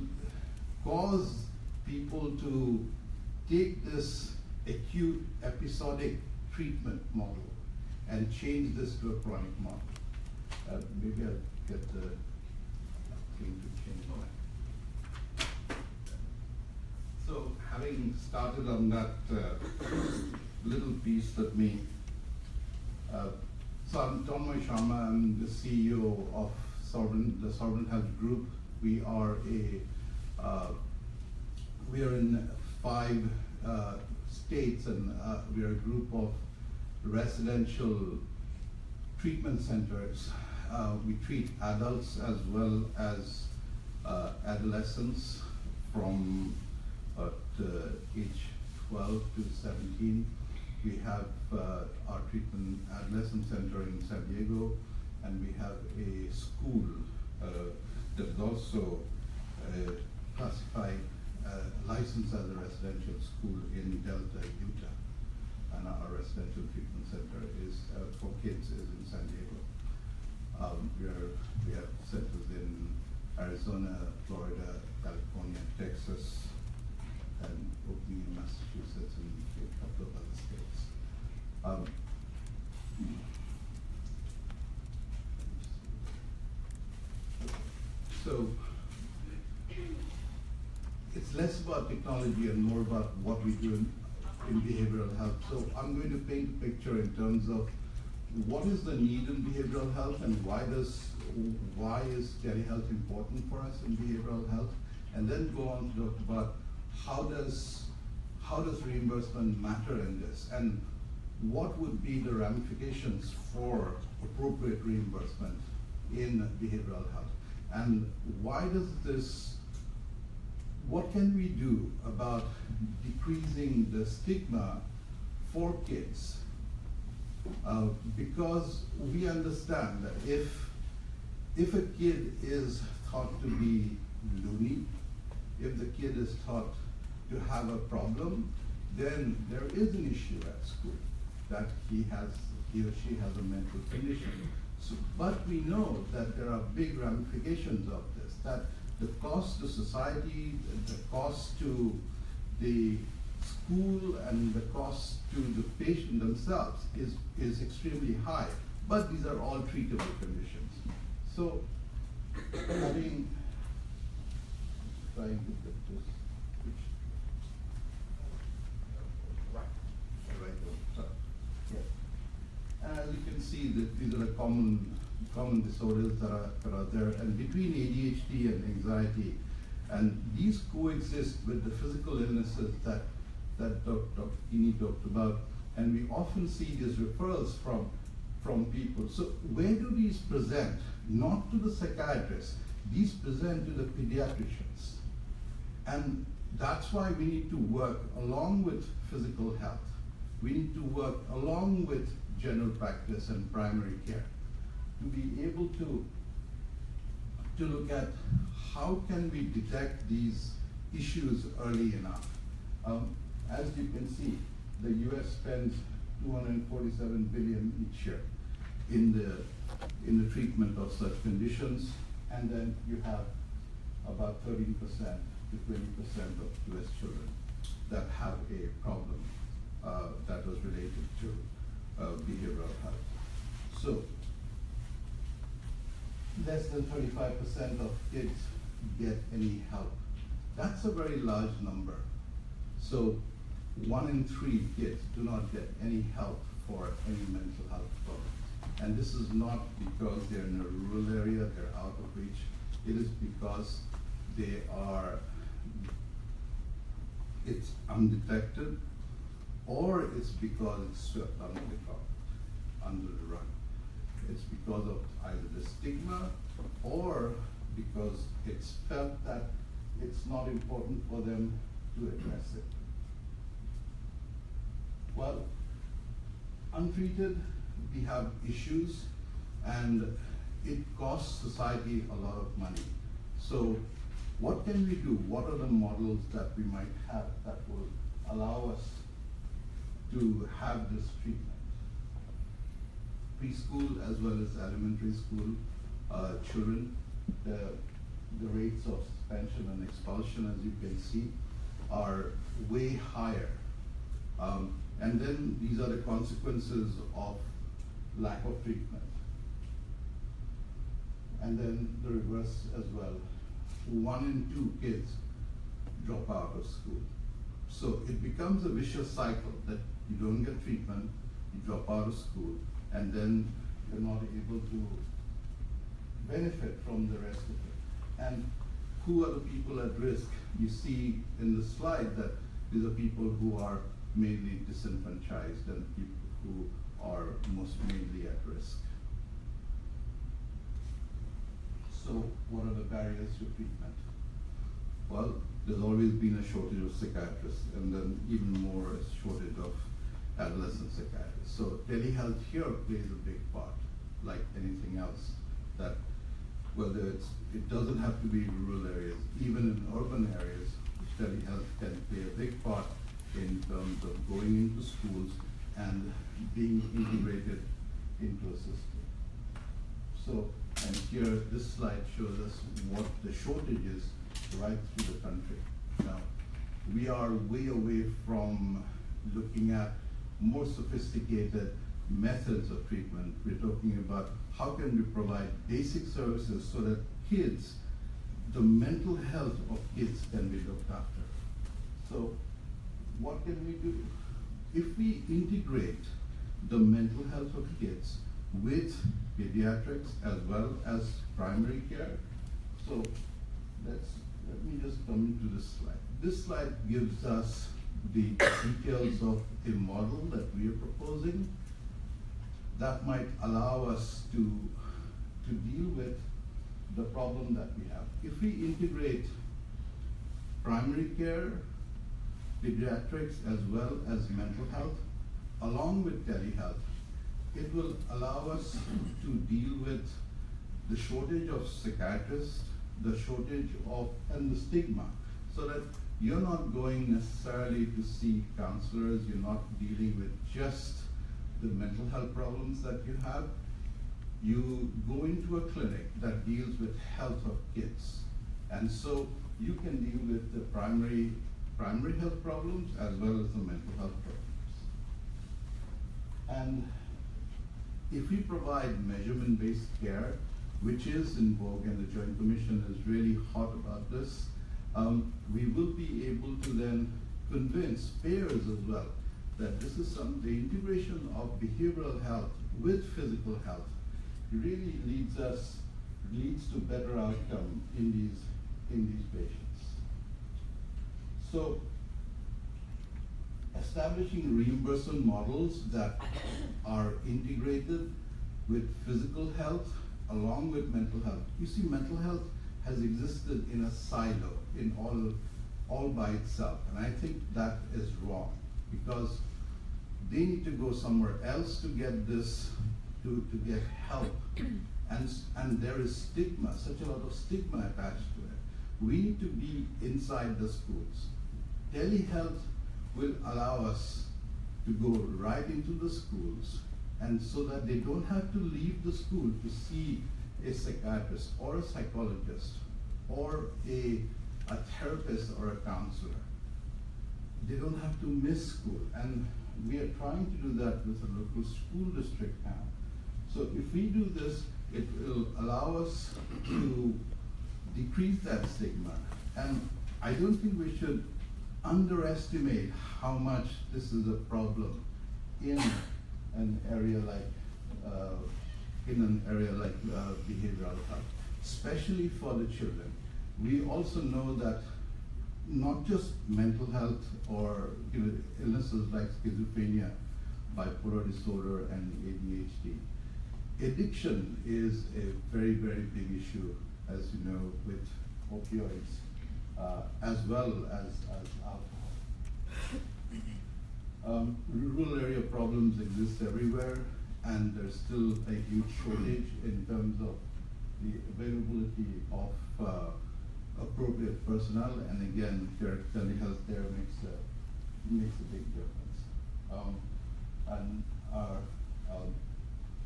cause people to take this acute episodic treatment model and change this to a chronic model. Maybe I'll get the thing to change that. So having started on that little piece, let me, so I'm Tanmay Sharma, I'm the CEO of the Sovereign Health Group. We are in 5 states, and we are a group of residential treatment centers. We treat adults as well as adolescents from age 12 to 17. We have our treatment adolescent center in San Diego, and we have a school that is also classified, licensed as a residential school in Delta, Utah. And our residential treatment center is for kids is in San Diego. We have centers in Arizona, Florida, California, Texas, and opening in Massachusetts and a couple of other states. So it's less about technology and more about what we do in behavioral health. So I'm going to paint a picture in terms of what is the need in behavioral health and why is telehealth important for us in behavioral health, and then go on to talk about how does reimbursement matter in this, and what would be the ramifications for appropriate reimbursement in behavioral health, and what can we do about decreasing the stigma for kids? Because we understand that if a kid is thought to be loony, if the kid is thought to have a problem, then there is an issue at school that he or she has a mental condition. So, but we know that there are big ramifications of this, that the cost to society, the cost to the school, and the cost to the patient themselves is extremely high. But these are all treatable conditions. So, trying to get this. And as you can see, that these are the common disorders that are there, and between ADHD and anxiety, and these coexist with the physical illnesses that Dr. Kini talked about, and we often see these referrals from people. So where do these present? Not to the psychiatrists, these present to the pediatricians. And that's why we need to work along with physical health. We need to work along with general practice and primary care to be able to look at how can we detect these issues early enough. As you can see, the US spends $247 billion each year in the treatment of such conditions, and then you have about 13% to 20% of US children that have a problem that was related to behavioral health. So less than 35% of kids get any help. That's a very large number. So 1 in 3 kids do not get any help for any mental health problems. And this is not because they're in a rural area, they're out of reach. It is because it's undetected, or it's because it's swept under the rug. It's because of either the stigma, or because it's felt that it's not important for them to address it. Well, untreated, we have issues, and it costs society a lot of money. So what can we do? What are the models that we might have that will allow us to have this treatment? Preschool as well as elementary school children, the rates of suspension and expulsion, as you can see, are way higher. And then these are the consequences of lack of treatment. And then the reverse as well. 1 in 2 kids drop out of school. So it becomes a vicious cycle that you don't get treatment, you drop out of school, and then you're not able to benefit from the rest of it. And who are the people at risk? You see in the slide that these are people who are mainly disenfranchised and people who are most mainly at risk. So what are the barriers to treatment? Well, there's always been a shortage of psychiatrists, and then even more a shortage of adolescent psychiatrists. So telehealth here plays a big part, like anything else, that whether it doesn't have to be in rural areas, even in urban areas, telehealth can play a big part in terms of going into schools and being integrated into a system. So And here, this slide shows us what the shortage is right through the country. Now, we are way away from looking at more sophisticated methods of treatment. We're talking about how can we provide basic services so that kids, the mental health of kids can be looked after. So what can we do? If we integrate the mental health of kids with pediatrics as well as primary care, so let me just come into this slide. This slide gives us the details of a model that we are proposing that might allow us to deal with the problem that we have. If we integrate primary care, pediatrics, as well as mental health, along with telehealth, it will allow us to deal with the shortage of psychiatrists, the shortage of, and the stigma, so that you're not going necessarily to see counselors, you're not dealing with just the mental health problems that you have. You go into a clinic that deals with health of kids. And so you can deal with the primary health problems as well as the mental health problems. And if we provide measurement-based care, which is in vogue, and the Joint Commission is really hot about this, we will be able to then convince payers as well that this is the integration of behavioral health with physical health really leads to better outcome in these patients. So establishing reimbursement models that are integrated with physical health along with mental health. You see, mental health has existed in a silo, in all by itself, and I think that is wrong, because they need to go somewhere else to get this, to get help, and there is stigma, such a lot of stigma attached to it. We need to be inside the schools. Telehealth will allow us to go right into the schools, and so that they don't have to leave the school to see a psychiatrist or a psychologist or a therapist or a counselor. They don't have to miss school, and we are trying to do that with a local school district now. So if we do this, it will allow us to decrease that stigma. And I don't think we should underestimate how much this is a problem in an area like behavioral health, especially for the children. We also know that not just mental health or illnesses like schizophrenia, bipolar disorder, and ADHD. Addiction is a very, very big issue, as you know, with opioids, as well as alcohol. Rural area problems exist everywhere, and there's still a huge shortage in terms of the availability of appropriate personnel, and again, telehealth there makes a big difference. And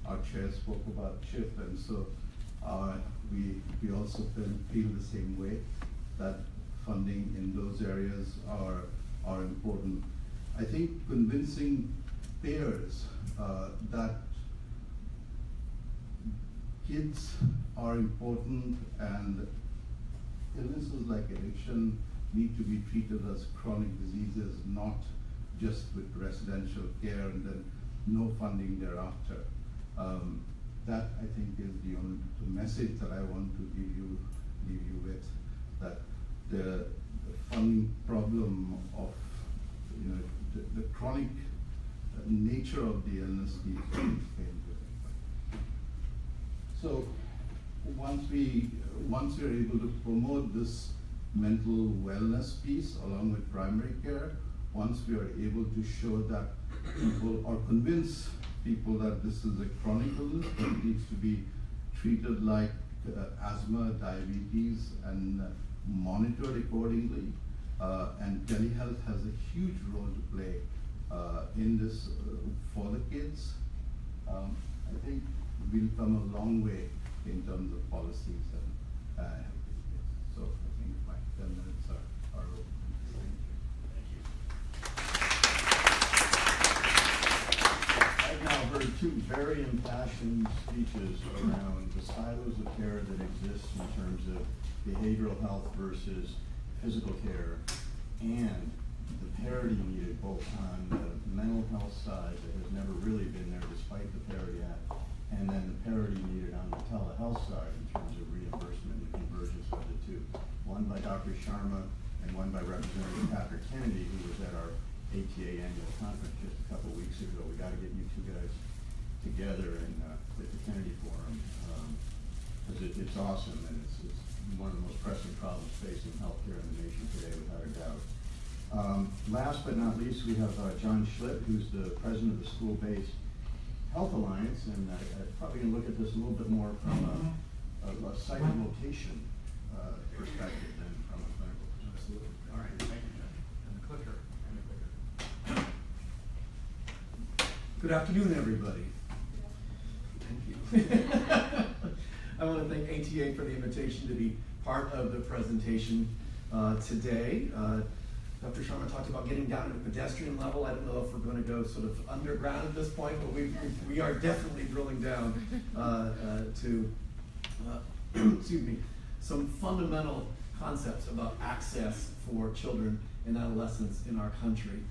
our chair spoke about shift, and so we also feel the same way, that funding in those areas are important. I think convincing payers that kids are important and illnesses like addiction need to be treated as chronic diseases, not just with residential care and then no funding thereafter. That, I think, is the message that I want to leave you with, that the funding problem of the chronic nature of the illness needs to be explained to it. So once we're able to promote this mental wellness piece along with primary care, once we are able to show that people, or convince people that this is a chronic illness that needs to be treated like asthma, diabetes, and monitored accordingly, and telehealth has a huge role to play in this for the kids. I think we'll come a long way in terms of policies and helping kids. So I think my 10 minutes are open. Thank you. I've now heard two very impassioned speeches around the silos of care that exist in terms of behavioral health versus physical care, and the parity needed both on the mental health side that has never really been there despite the Parity Act, and then the parity needed on the telehealth side in terms of reimbursement and convergence of the two. One by Dr. Sharma and one by Representative Patrick Kennedy, who was at our ATA annual conference just a couple weeks ago. We got to get you two guys together and with the Kennedy Forum, because it's awesome, and it's one of the most pressing problems facing healthcare in the nation today, without a doubt. Last but not least, we have John Schlitt, who's the president of the School-Based Health Alliance, and I'm probably going to look at this a little bit more from a site location perspective than from a clinical perspective. Absolutely. All right, thank you, John. And the clicker. Good afternoon, everybody. Thank you. I want to thank ATA for the invitation to be part of the presentation today. Dr. Sharma talked about getting down to the pedestrian level. I don't know if we're going to go sort of underground at this point, but we are definitely drilling down to excuse me, some fundamental concepts about access for children and adolescents in our country.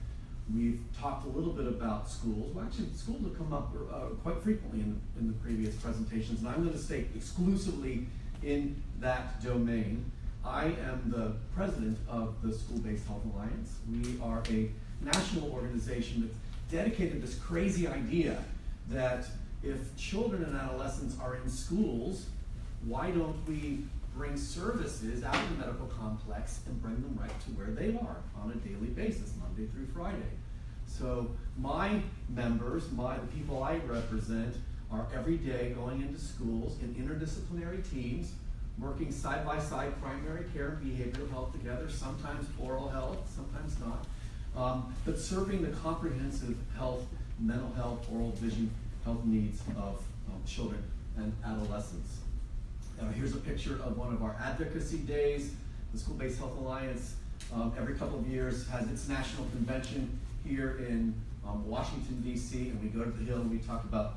We've talked a little bit about schools. Well, actually, schools have come up quite frequently in the previous presentations, and I'm going to stay exclusively in that domain. I am the president of the School-Based Health Alliance. We are a national organization that's dedicated to this crazy idea that if children and adolescents are in schools, why don't we bring services out of the medical complex and bring them right to where they are on a daily basis, Monday through Friday. So my members, the people I represent, are every day going into schools in interdisciplinary teams, working side by side primary care and behavioral health together, sometimes oral health, sometimes not, but serving the comprehensive health, mental health, oral vision health needs of children and adolescents. Here's a picture of one of our advocacy days. The School-Based Health Alliance every couple of years has its national convention here in Washington, D.C., and we go to the Hill and we talk about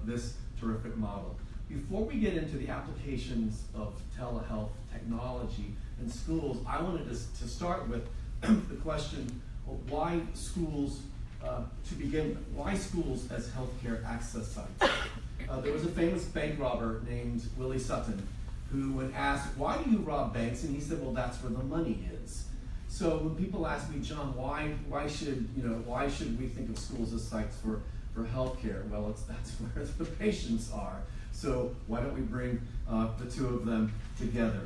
this terrific model. Before we get into the applications of telehealth technology in schools, I wanted to start with the question of why schools, to begin with, why schools as healthcare access sites? There was a famous bank robber named Willie Sutton who, when asked, why do you rob banks? And he said, well, that's where the money is. So when people ask me, John, why should we think of schools as sites for healthcare? Well, that's where the patients are. So why don't we bring the two of them together?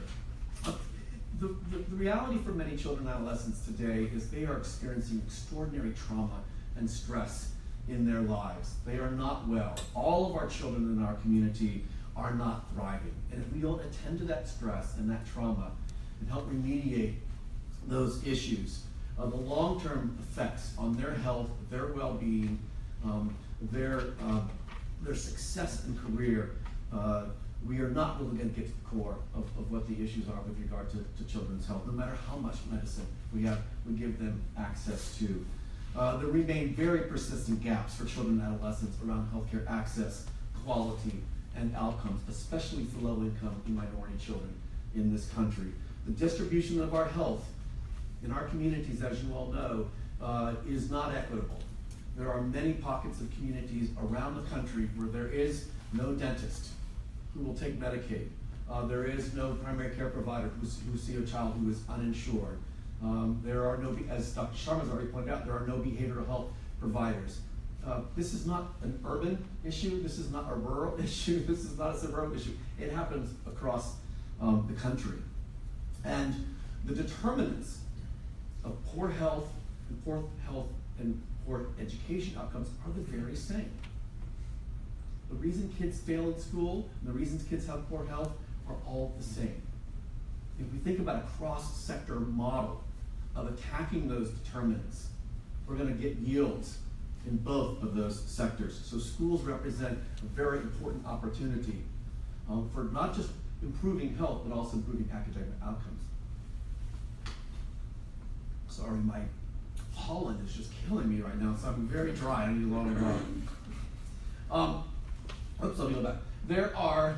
The reality for many children and adolescents today is they are experiencing extraordinary trauma and stress in their lives. They are not well. All of our children in our community are not thriving. And if we don't attend to that stress and that trauma and help remediate those issues, the long-term effects on their health, their well-being, their success and career, we are not really going to get to the core of what the issues are with regard to children's health, no matter how much medicine we give them access to. There remain very persistent gaps for children and adolescents around healthcare access, quality, and outcomes, especially for low-income and minority children in this country. The distribution of our health in our communities, as you all know, is not equitable. There are many pockets of communities around the country where there is no dentist who will take Medicaid. There is no primary care provider who see a child who is uninsured. There are no, as Dr. Sharma's already pointed out, there are no behavioral health providers. This is not an urban issue. This is not a rural issue. This is not a suburban issue. It happens across the country. And the determinants of poor health and poor education outcomes are the very same. The reason kids fail in school and the reasons kids have poor health are all the same. If we think about a cross-sector model of attacking those determinants, we're going to get yields in both of those sectors. So schools represent a very important opportunity for not just improving health, but also improving academic outcomes. Sorry, my pollen is just killing me right now, so I'm very dry. I need a lot of water. Oops, let me go back. There are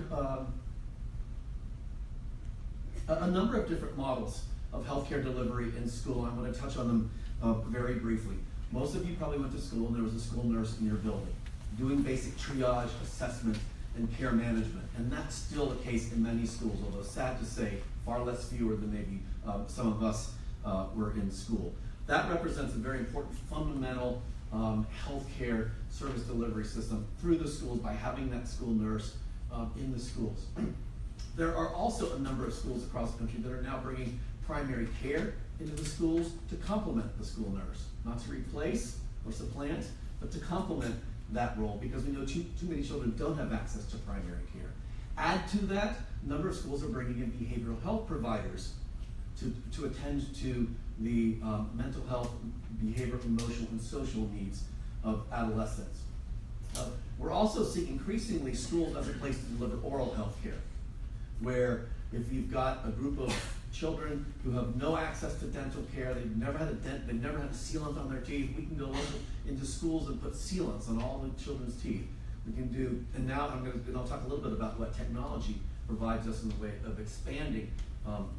a number of different models of healthcare delivery in school. I'm going to touch on them very briefly. Most of you probably went to school and there was a school nurse in your building doing basic triage, assessment, and care management. And that's still the case in many schools, although sad to say, far less fewer than maybe some of us were in school. That represents a very important fundamental healthcare service delivery system through the schools by having that school nurse in the schools. There are also a number of schools across the country that are now bringing primary care into the schools to complement the school nurse, not to replace or supplant, but to complement that role, because we know too many children don't have access to primary care. Add to that, a number of schools are bringing in behavioral health providers to attend to the mental health, behavioral, emotional, and social needs of adolescents. We're also seeing increasingly schools as a place to deliver oral health care, where if you've got a group of children who have no access to dental care, they've never had a dent, they've never had a sealant on their teeth, we can go into schools and put sealants on all the children's teeth. We can do, and now I'll talk a little bit about what technology provides us in the way of expanding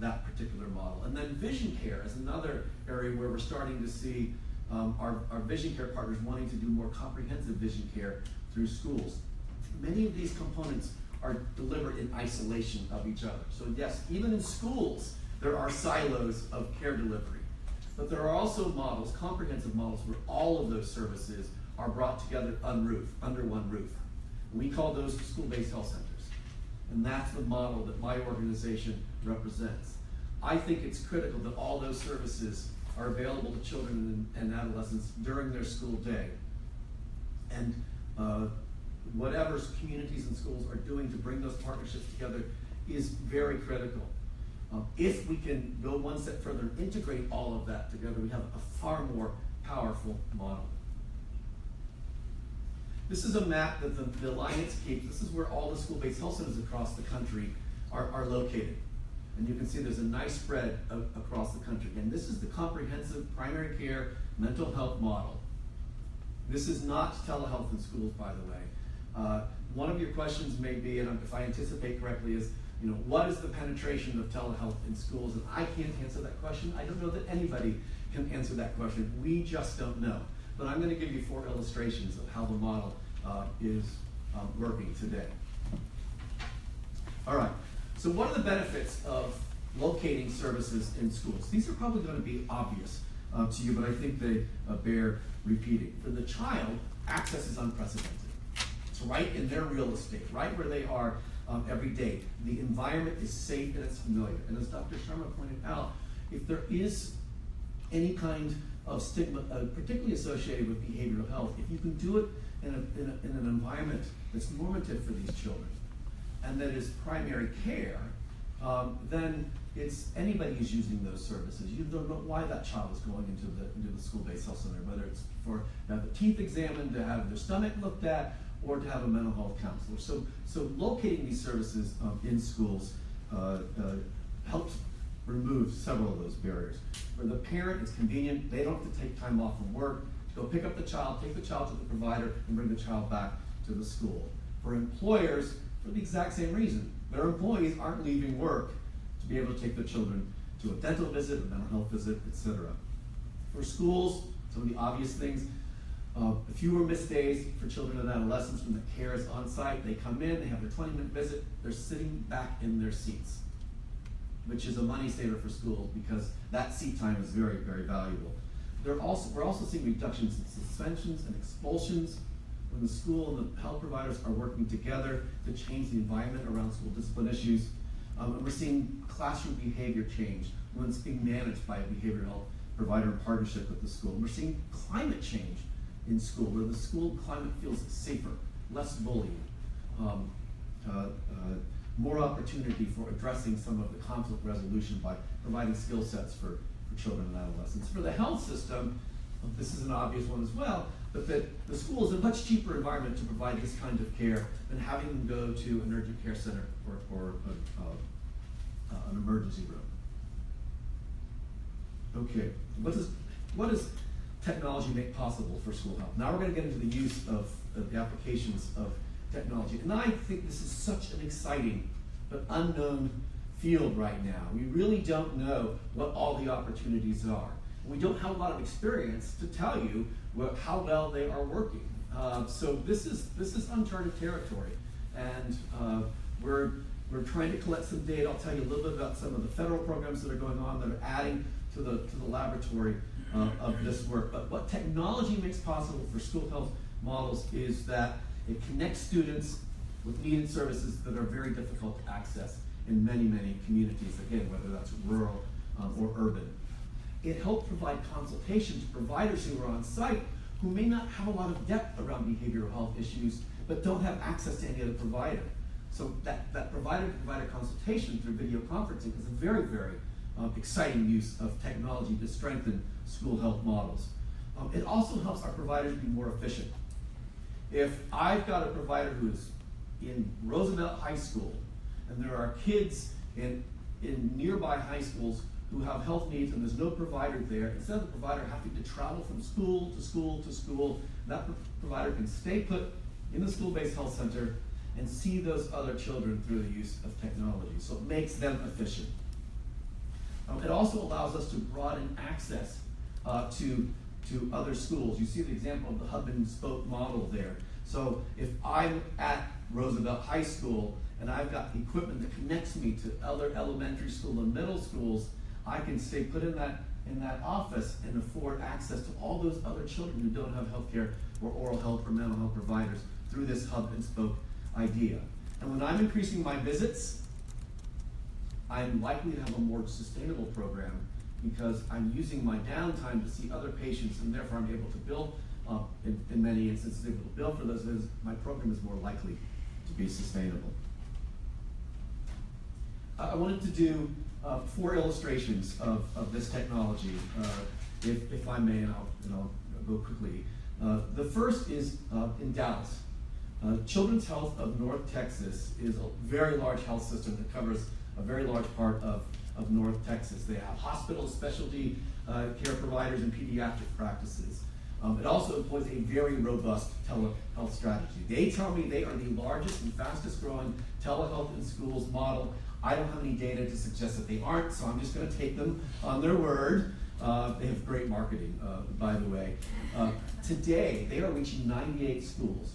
that particular model. And then vision care is another area where we're starting to see our vision care partners wanting to do more comprehensive vision care through schools. Many of these components are delivered in isolation of each other. So yes, even in schools, there are silos of care delivery. But there are also models, comprehensive models, where all of those services are brought together under one roof. We call those school-based health centers. And that's the model that my organization represents. I think it's critical that all those services are available to children and adolescents during their school day. And whatever communities and schools are doing to bring those partnerships together is very critical. If we can go one step further and integrate all of that together, we have a far more powerful model. This is a map that the Alliance keeps. This is where all the school-based health centers across the country are located. And you can see there's a nice spread across the country. And this is the comprehensive primary care mental health model. This is not telehealth in schools, by the way. One of your questions may be, and if I anticipate correctly, is, what is the penetration of telehealth in schools? And I can't answer that question. I don't know that anybody can answer that question. We just don't know. But I'm going to give you 4 illustrations of how the model is working today. All right, so what are the benefits of locating services in schools? These are probably going to be obvious to you, but I think they bear repeating. For the child, access is unprecedented. It's right in their real estate, right where they are every day. The environment is safe and it's familiar. And as Dr. Sharma pointed out, if there is any kind of stigma, particularly associated with behavioral health, if you can do it in an environment that's normative for these children, and that is primary care, then it's anybody who's using those services. You don't know why that child is going into the school-based health center, whether it's for to have the teeth examined, to have their stomach looked at, or to have a mental health counselor. So locating these services in schools helps remove several of those barriers. For the parent, it's convenient. They don't have to take time off from work to go pick up the child, take the child to the provider, and bring the child back to the school. For employers, for the exact same reason. Their employees aren't leaving work to be able to take their children to a dental visit, a mental health visit, etc. For schools, some of the obvious things, fewer missed days for children and adolescents when the care is on site. They come in, they have their 20-minute visit, they're sitting back in their seats, which is a money saver for schools because that seat time is very, very valuable. We're also seeing reductions in suspensions and expulsions when the school and the health providers are working together to change the environment around school discipline issues. And we're seeing classroom behavior change when it's being managed by a behavioral health provider in partnership with the school. And we're seeing climate change in school, where the school climate feels safer, less bullying, more opportunity for addressing some of the conflict resolution by providing skill sets for children and adolescents. For the health system, This is an obvious one as well, but that the school is a much cheaper environment to provide this kind of care than having them go to an urgent care center or an emergency room. Okay, what does technology make possible for school health? Now we're going to get into the use of the applications of technology. And I think this is such an exciting but unknown field right now. We really don't know what all the opportunities are. We don't have a lot of experience to tell you how well they are working. So this is uncharted territory, and we're trying to collect some data. I'll tell you a little bit about some of the federal programs that are going on that are adding to the laboratory of this work. But what technology makes possible for school health models is that it connects students with needed services that are very difficult to access in many, many communities, again, whether that's rural or urban. It helped provide consultation to providers who are on site who may not have a lot of depth around behavioral health issues, but don't have access to any other provider. So that provider-to-provider consultation through video conferencing is a very, very exciting use of technology to strengthen school health models. It also helps our providers be more efficient. If I've got a provider who is in Roosevelt High School, and there are kids in nearby high schools who have health needs and there's no provider there, instead of the provider having to travel from school to school to school, that provider can stay put in the school-based health center and see those other children through the use of technology. So it makes them efficient. It also allows us to broaden access to other schools. You see the example of the hub and spoke model there. So if I'm at Roosevelt High School and I've got equipment that connects me to other elementary school and middle schools, I can stay put in that office and afford access to all those other children who don't have healthcare or oral health or mental health providers through this hub and spoke idea. And when I'm increasing my visits, I'm likely to have a more sustainable program because I'm using my downtime to see other patients, and therefore I'm able to bill, in many instances, able to bill for those visits. My program is more likely to be sustainable. I wanted to do 4 illustrations of this technology, if I may, and I'll go quickly. The first is in Dallas. Children's Health of North Texas is a very large health system that covers a very large part of North Texas. They have hospitals, specialty care providers, and pediatric practices. It also employs a very robust telehealth strategy. They tell me they are the largest and fastest growing telehealth in schools model. I don't have any data to suggest that they aren't, so I'm just going to take them on their word. They have great marketing, by the way. Today, they are reaching 98 schools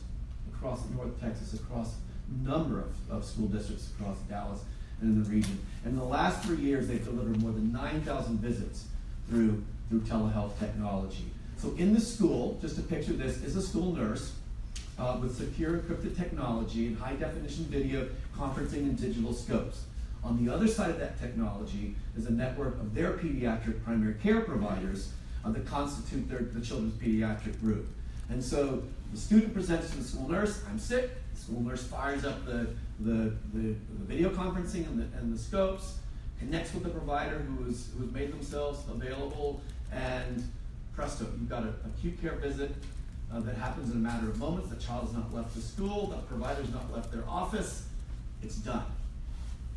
across North Texas, across a number of school districts across Dallas and in the region. And in the last 3 years, they've delivered more than 9,000 visits through telehealth technology. So in the school, just to picture this, is a school nurse with secure encrypted technology and high-definition video conferencing and digital scopes. On the other side of that technology is a network of their pediatric primary care providers that constitute the children's pediatric group. And so the student presents to the school nurse, I'm sick. The school nurse fires up the video conferencing and the scopes, connects with the provider who's made themselves available, and presto, you've got an acute care visit that happens in a matter of moments. The child has not left the school, the provider's not left their office. It's done.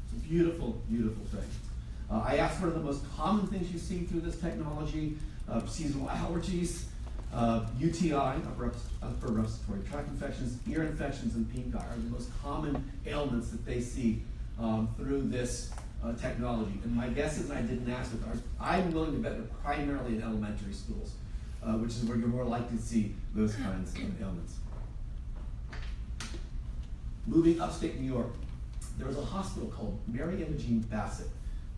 It's a beautiful, beautiful thing. I asked what are the most common things you see through this technology. Seasonal allergies, UTI, upper respiratory tract infections, ear infections, and pink eye are the most common ailments that they see through this technology. And my guess is, and I didn't ask it, I'm willing to bet they're primarily in elementary schools, which is where you're more likely to see those kinds of ailments. Moving upstate New York, there is a hospital called Mary Imogene Bassett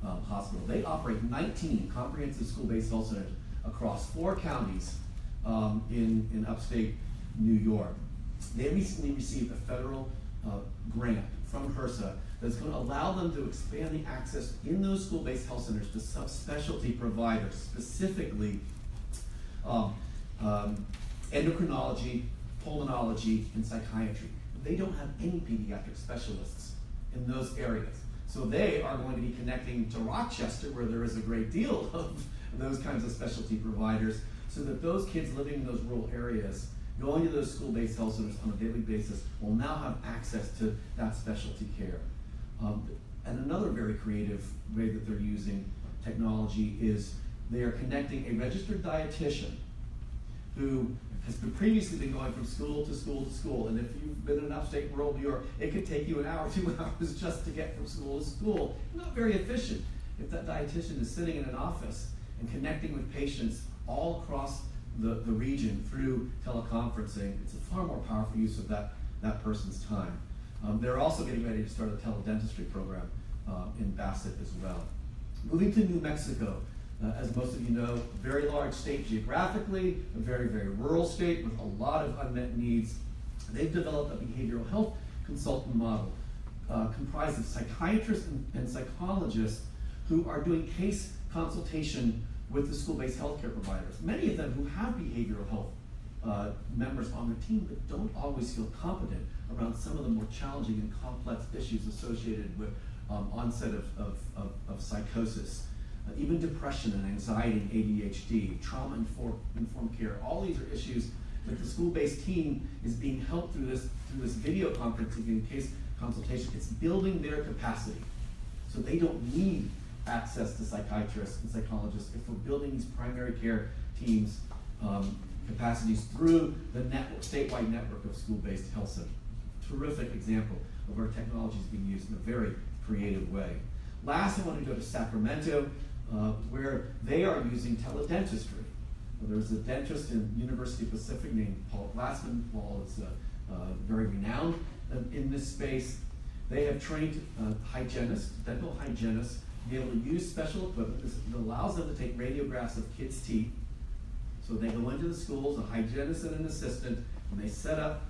Hospital. They operate 19 comprehensive school-based health centers across 4 counties in upstate New York. They recently received a federal grant from HRSA that's going to allow them to expand the access in those school-based health centers to subspecialty providers, specifically endocrinology, pulmonology, and psychiatry. They don't have any pediatric specialists in those areas. So they are going to be connecting to Rochester, where there is a great deal of those kinds of specialty providers, so that those kids living in those rural areas, going to those school-based health centers on a daily basis, will now have access to that specialty care. And another very creative way that they're using technology is they are connecting a registered dietitian who has previously been going from school to school to school. And if you've been in upstate rural New York, it could take you an hour, 2 hours just to get from school to school. Not very efficient. If that dietitian is sitting in an office and connecting with patients all across the region through teleconferencing, it's a far more powerful use of that person's time. They're also getting ready to start a teledentistry program in Bassett as well. Moving to New Mexico, as most of you know, a very large state geographically, a very, very rural state with a lot of unmet needs. They've developed a behavioral health consultant model comprised of psychiatrists and psychologists who are doing case consultation with the school-based healthcare providers, many of them who have behavioral health members on their team but don't always feel competent around some of the more challenging and complex issues associated with onset of psychosis. Even depression and anxiety and ADHD, trauma-informed care, all these are issues that the school-based team is being helped through this video conferencing and case consultation. It's building their capacity. So they don't need access to psychiatrists and psychologists if we're building these primary care teams capacities through the network, statewide network of school-based health centers. Terrific example of where technology is being used in a very creative way. Last, I want to go to Sacramento, where they are using teledentistry. There's a dentist in University Pacific named Paul Glassman. Paul is very renowned in this space. They have trained hygienists, dental hygienists, to be able to use special equipment that allows them to take radiographs of kids' teeth. So they go into the schools, a hygienist and an assistant, and they set up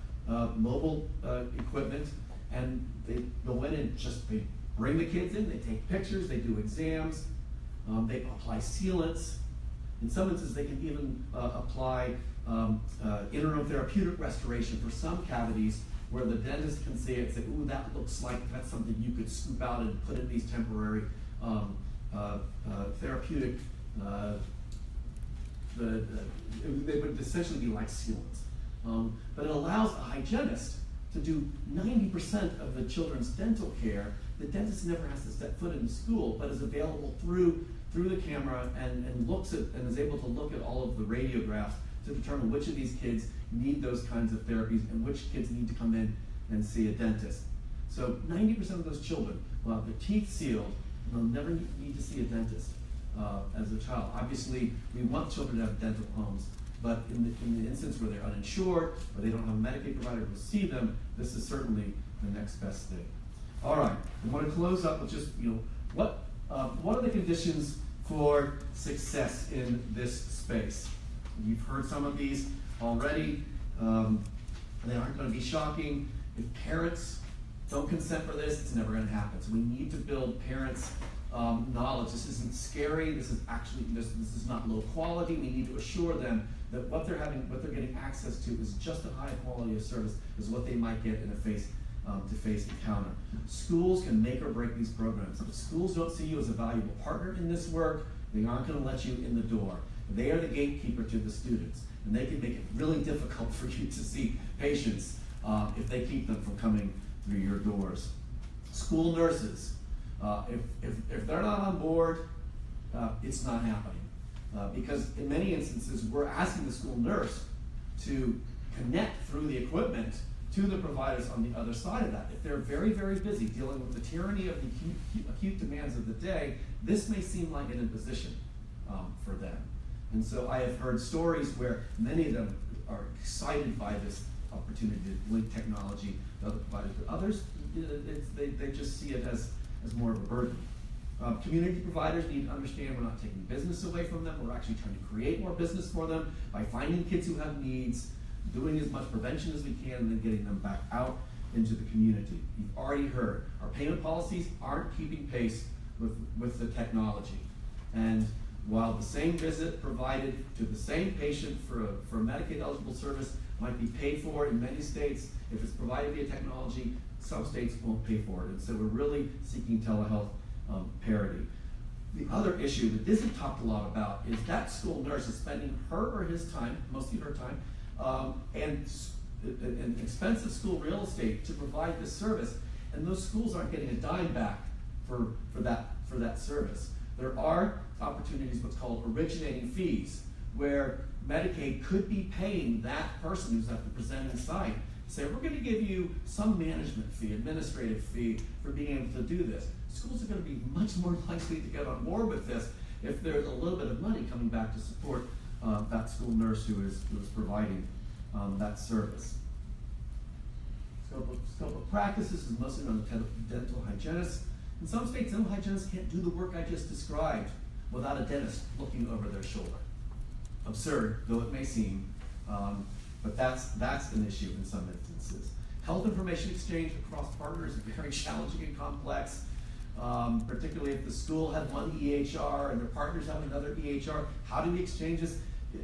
mobile equipment, and they go in and they bring the kids in, they take pictures, they do exams, they apply sealants. In some instances, they can even apply interim therapeutic restoration for some cavities where the dentist can see it and say, ooh, that looks like that's something you could scoop out and put in these temporary therapeutic, they would essentially be like sealants. But it allows a hygienist to do 90% of the children's dental care. The dentist never has to step foot in the school, but is available through the camera and looks at and is able to look at all of the radiographs to determine which of these kids need those kinds of therapies and which kids need to come in and see a dentist. So 90% of those children will have their teeth sealed and they'll never need to see a dentist as a child. Obviously, we want children to have dental homes, but in the instance where they're uninsured or they don't have a Medicaid provider who will see them, this is certainly the next best thing. All right, I want to close up with just, what are the conditions for success in this space? You've heard some of these already. They aren't going to be shocking. If parents don't consent for this, it's never going to happen. So we need to build parents' knowledge. This isn't scary. This is actually this is not low quality. We need to assure them that what they're getting access to is just as high quality of service as what they might get in a face-to-face encounter. Schools can make or break these programs. If schools don't see you as a valuable partner in this work, they aren't going to let you in the door. They are the gatekeeper to the students, and they can make it really difficult for you to see patients if they keep them from coming through your doors. School nurses, if they're not on board, it's not happening. Because in many instances, we're asking the school nurse to connect through the equipment to the providers on the other side of that. If they're very, very busy dealing with the tyranny of the acute demands of the day, this may seem like an imposition for them. And so I have heard stories where many of them are excited by this opportunity to link technology to other providers, but others, they just see it as more of a burden. Community providers need to understand we're not taking business away from them, we're actually trying to create more business for them by finding kids who have needs, doing as much prevention as we can, and then getting them back out into the community. You've already heard, our payment policies aren't keeping pace with the technology. And while the same visit provided to the same patient for a Medicaid eligible service might be paid for in many states, if it's provided via technology, some states won't pay for it. And so we're really seeking telehealth parity. The other issue that isn't talked a lot about is that school nurse is spending her or his time, mostly her time, and expensive school real estate to provide this service, and those schools aren't getting a dime back for that service. There are opportunities, what's called originating fees, where Medicaid could be paying that person who's at the presenting site, say, we're going to give you some management fee, administrative fee for being able to do this. Schools are going to be much more likely to get on board with this if there's a little bit of money coming back to support that school nurse who is providing that service. Scope of practices is mostly on the dental hygienist. In some states, dental hygienists can't do the work I just described without a dentist looking over their shoulder. Absurd, though it may seem, but that's an issue in some instances. Health information exchange across partners is very challenging and complex, particularly if the school had one EHR and their partners have another EHR. How do we exchange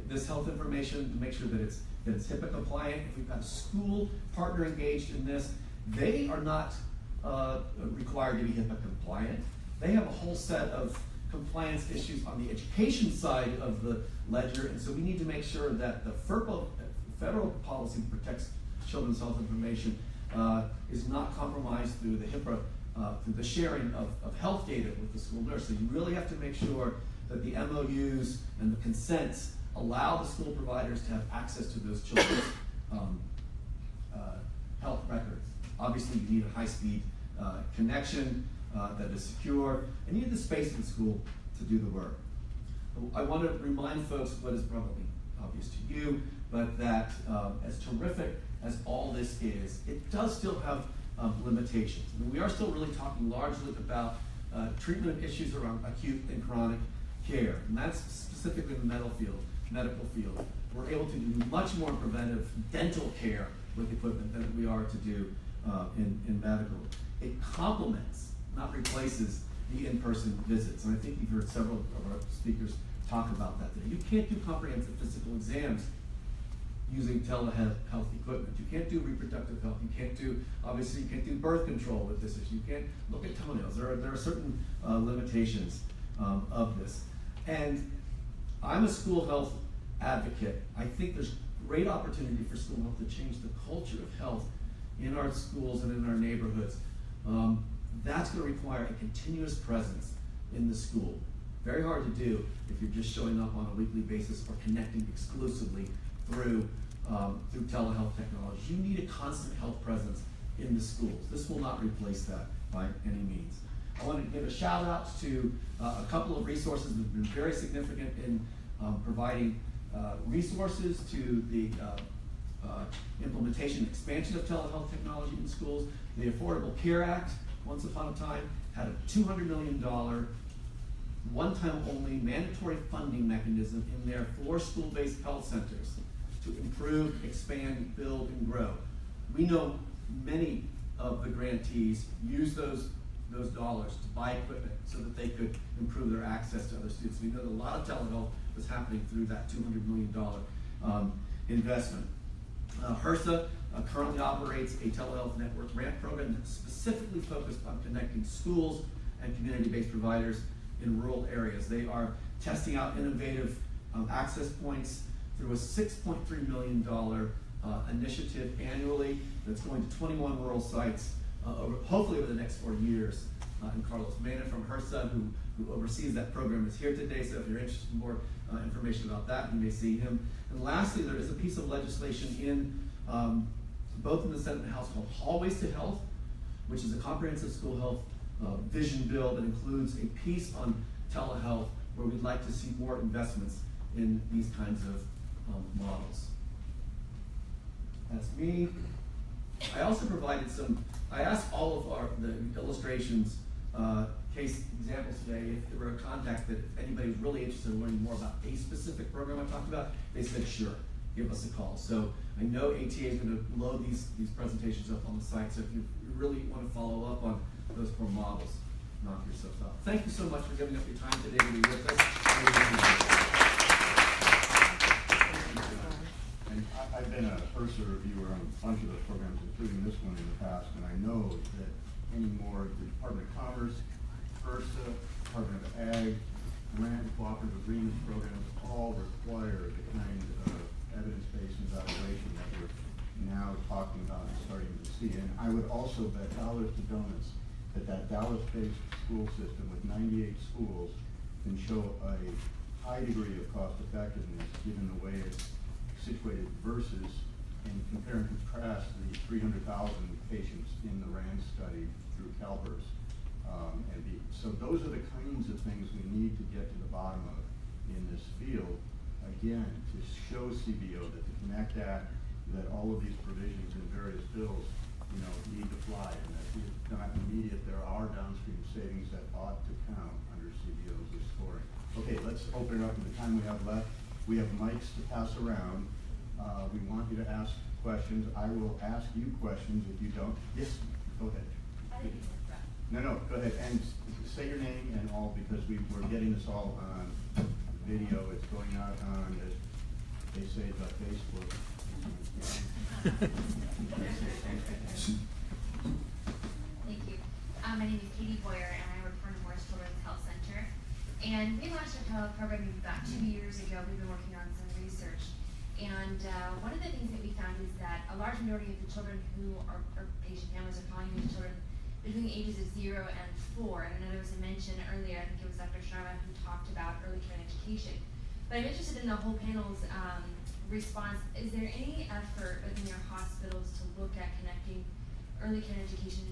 this health information to make sure that it's HIPAA compliant? If we've got a school partner engaged in this, they are not required to be HIPAA compliant. They have a whole set of compliance issues on the education side of the ledger, and so we need to make sure that the federal policy that protects children's health information is not compromised through the HIPAA, through the sharing of health data with the school nurse. So you really have to make sure that the MOUs and the consents allow the school providers to have access to those children's health records. Obviously, you need a high-speed connection that is secure, and you need the space in the school to do the work. I want to remind folks what is probably obvious to you, but that as terrific as all this is, it does still have limitations. I mean, we are still really talking largely about treatment of issues around acute and chronic care, and that's specifically in the medical field. We're able to do much more preventive dental care with equipment than we are to do in medical. It complements, not replaces, the in-person visits. And I think you've heard several of our speakers talk about that today. You can't do comprehensive physical exams using telehealth equipment. You can't do reproductive health. You can't do, obviously, you can't do birth control with this issue. You can't look at toenails. There are certain limitations of this. And I'm a school health advocate. I think there's great opportunity for school health to change the culture of health in our schools and in our neighborhoods. That's going to require a continuous presence in the school. Very hard to do if you're just showing up on a weekly basis or connecting exclusively through telehealth technology. You need a constant health presence in the schools. This will not replace that by any means. I want to give a shout out to a couple of resources that have been very significant in providing resources to the implementation and expansion of telehealth technology in schools. The Affordable Care Act, once upon a time, had a $200 million one-time only mandatory funding mechanism in there for school-based health centers to improve, expand, build, and grow. We know many of the grantees use those dollars to buy equipment so that they could improve their access to other students. We know that a lot of telehealth was happening through that $200 million investment. HRSA currently operates a telehealth network grant program that's specifically focused on connecting schools and community-based providers in rural areas. They are testing out innovative access points through a $6.3 million initiative annually that's going to 21 rural sites hopefully over the next 4 years. And Carlos Mena from HRSA, who oversees that program, is here today, so if you're interested in more information about that, you may see him. And lastly, there is a piece of legislation in both in the Senate and House called Hallways to Health, which is a comprehensive school health vision bill that includes a piece on telehealth where we'd like to see more investments in these kinds of models. That's me. I also provided I asked all of the illustrations, case examples today, if there were a contact that if anybody was really interested in learning more about a specific program I talked about, they said, sure, give us a call. So I know ATA is going to load these presentations up on the site, so if you really want to follow up on those 4 models, knock yourself out. Thank you so much for giving up your time today to be with us. And I've been a HRSA reviewer on a bunch of those programs, including this one in the past, and I know that anymore the Department of Commerce, HRSA, Department of Ag, grant cooperative agreements programs all require the kind of evidence-based evaluation that we're now talking about and starting to see. And I would also bet dollars to donuts that Dallas-based school system with 98 schools can show a high degree of cost effectiveness given the way it's situated versus, and compare and contrast the 300,000 patients in the RAND study through CalPERS. So those are the kinds of things we need to get to the bottom of in this field, again, to show CBO that the Connect Act, that all of these provisions in various bills, need to fly, and that if not immediate, there are downstream savings that ought to count under CBO's scoring. Okay, let's open it up in the time we have left. We have mics to pass around. We want you to ask questions. I will ask you questions if you don't. Yes, go ahead. No, go ahead, and say your name and all, because we're getting this all on video. It's going out on, as they say, the Facebook. Thank you. My name is Katie Boyer, and I work for Morris Children's Health Center. And we launched our telehealth program about 2 years ago. We've been working on some research. And one of the things that we found is that a large majority of the children who are patient families are calling these children between the ages of 0 and 4. And I know there was a mention earlier, I think it was Dr. Sharma, who talked about early care and education. But I'm interested in the whole panel's response. Is there any effort within your hospitals to look at connecting early care and education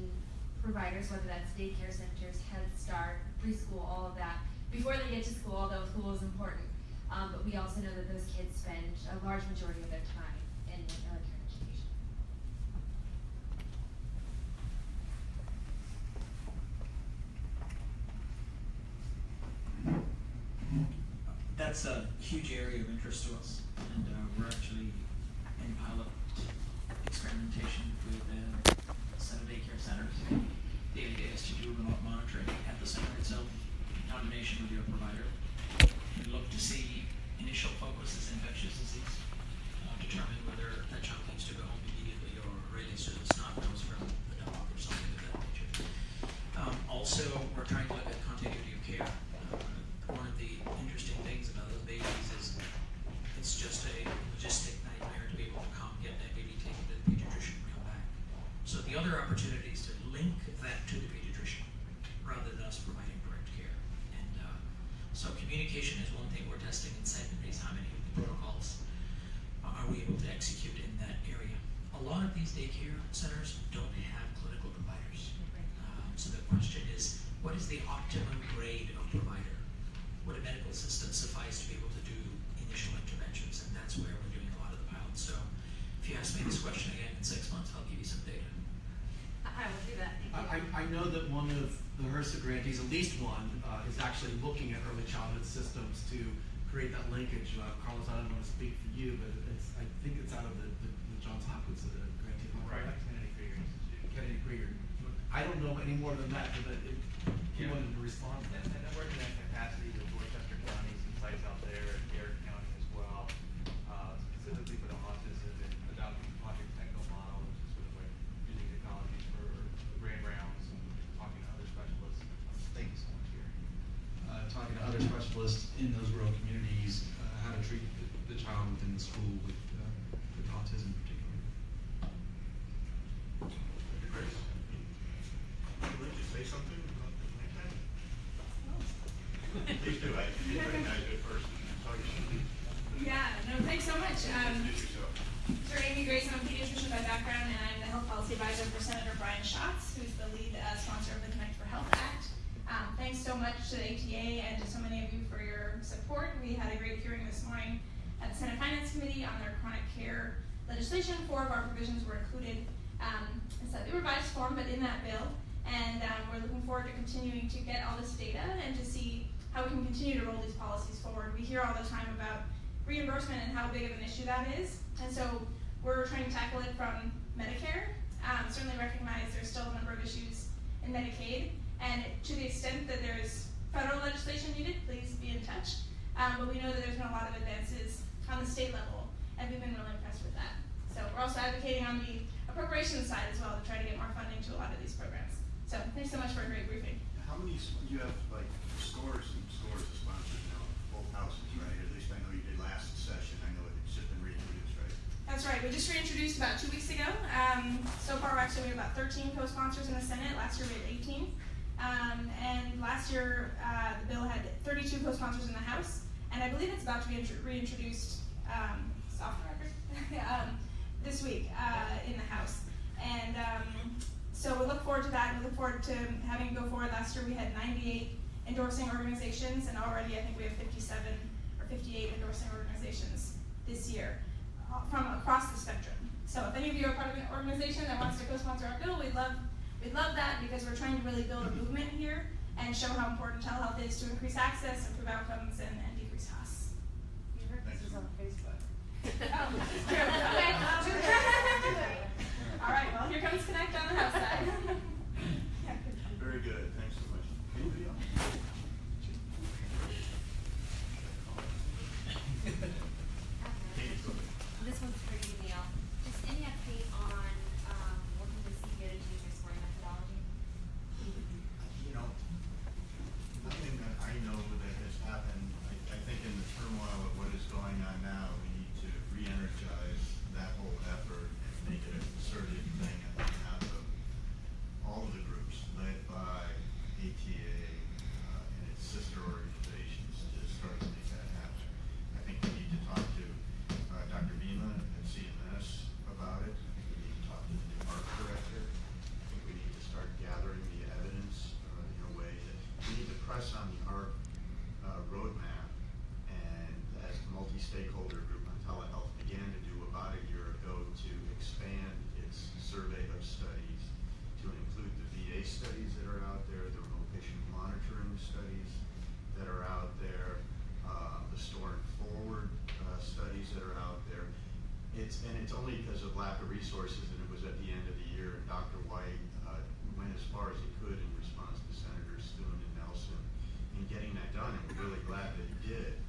providers, whether that's daycare centers, Head Start, preschool, all of that, before they get to school, although school is important? But we also know that those kids spend a large majority of their time in early care and education. That's a huge area of interest to us, and we're actually in pilot experimentation with a set of daycare centers. The idea is to do remote monitoring at the center itself, in combination with your provider. We look to see initial focus is infectious disease, determine whether that child needs to go home immediately or really to the snot nose from the dog or something of that nature. Also, we're trying to look at continuity of care. One of the interesting things about those babies is it's just a logistic nightmare to be able to come get that baby taken to the pediatrician and come back. So the other opportunity is to link that to the pediatrician rather than us providing direct care. And so communication is one thing we're testing, and second is how many of the protocols are we able to execute in that area. A lot of these daycare centers don't have clinical providers. So the question is, what is the optimum grade of provider? Would a medical assistant suffice to be able to do initial interventions? And that's where we're doing a lot of the pilots. So if you ask me this question again in 6 months, I'll give you some data. I will do that. Thank you. I know that one of the HRSA grantees, at least one, is actually looking at early childhood systems to create that linkage. Carlos, I don't want to speak for you, but I think it's out of the Johns Hopkins grantee. Right, Kennedy Krieger Institute. Kennedy Krieger. I don't know any more than that, but he wanted to respond to that. And I'm working in capacity with Dorchester County, some sites out there, and Garrett County as well, specifically for the autism and adopting the Project Techno model, which is sort of like using technology for grand rounds and talking to other specialists. Thank you so much, Gary. Talking to other specialists in those rural communities, how to treat the child within the school with autism particularly. Dr. Grace, would you like to say something about the plan? Please do. I did recognize you at first. Yeah, no, thanks so much. Introduce yourself. Dr. Amy Grace, I'm a pediatrician by background, and I'm the health policy advisor for Senator Brian Schatz, who's the lead sponsor of the Connect for Health Act. Thanks so much to the ATA and to so many of you for your support. We had a great hearing this morning at the Senate Finance Committee on their chronic care legislation. 4 of our provisions were included in slightly revised form, but in that bill. And we're looking forward to continuing to get all this data and to see how we can continue to roll these policies forward. We hear all the time about reimbursement and how big of an issue that is. And so we're trying to tackle it from Medicare. Certainly recognize there's still a number of issues in Medicaid. And to the extent that there's federal legislation needed, please be in touch. But we know that there's been a lot of advances on the state level, and we've been really impressed with that. So we're also advocating on the appropriations side as well to try to get more funding to a lot of these programs. So thanks so much for a great briefing. How many, you have like scores and scores of sponsors now, both houses, right? At least I know you did last session. I know it's just been reintroduced, right? That's right. We just reintroduced about 2 weeks ago. So far, actually, we have about 13 co-sponsors in the Senate. Last year, we had 18. And last year, the bill had 32 co-sponsors in the House. And I believe it's about to be reintroduced, off the record, this week in the House. And so we look forward to that. We look forward to having it go forward. Last year, we had 98 endorsing organizations, and already I think we have 57 or 58 endorsing organizations this year from across the spectrum. So if any of you are part of an organization that wants to co-sponsor our bill, we'd love that, because we're trying to really build a movement here and show how important telehealth is to increase access, improve outcomes, and decrease costs. You heard this is on Facebook. Oh, true. Okay. All right, well, here comes Connect on the House side. Very good. Thanks so much. Anybody else? This one's for you, Neil. Just any update on working with CBO to change your scoring methodology? You know, nothing that I know that has happened. I think in the turmoil of what is going on now, we need to re-energize that whole effort and make it a concerted thing on behalf of all of the groups, led by ATA and its sister organizations, to start to make that happen. I think we need to talk to Dr. Vima at CMS about it. I think we need to talk to the new art director. I think we need to start gathering the evidence in a way that we need to press on the art roadmap. And as the multi-stakeholder group on telehealth began to do about a year ago, to expand its survey of studies to include the VA studies that are out there, the remote patient monitoring studies that are out there, the store and forward studies that are out there. It's only because of lack of resources, and it was at the end of the year, and Dr. White went as far as he could in response to Senators Spoon and Nelson in getting that done, and we're really glad that he did.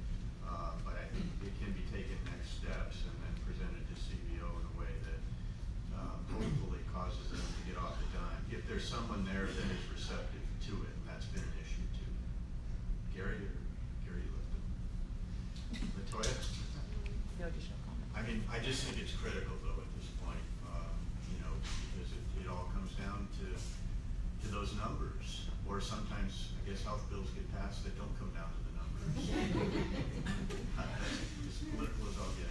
But I think it can be taken next steps and then presented to CBO in a way that hopefully causes them to get off the dime. If there's someone there that is receptive to it, and that's been an issue too. Gary Lifton. Latoya? No additional comment. I mean, I just think it's critical though at this point, because it all comes down to those numbers. Or sometimes, I guess, health bills get passed that don't come down to the numbers. As political as I'll get.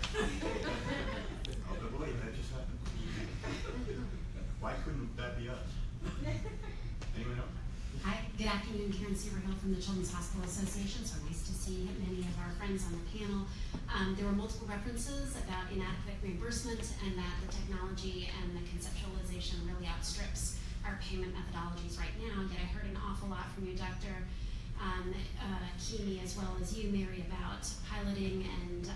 Oh, but wait, that just happened. Why couldn't that be us? Anyone else? Hi, good afternoon. Karen Severhill from the Children's Hospital Association. So nice to see many of our friends on the panel. There were multiple references about inadequate reimbursement and that the technology and the conceptualization really outstrips our payment methodologies right now. Yet I heard an awful lot from you, Dr. Keeney, as well as you, Mary, about piloting and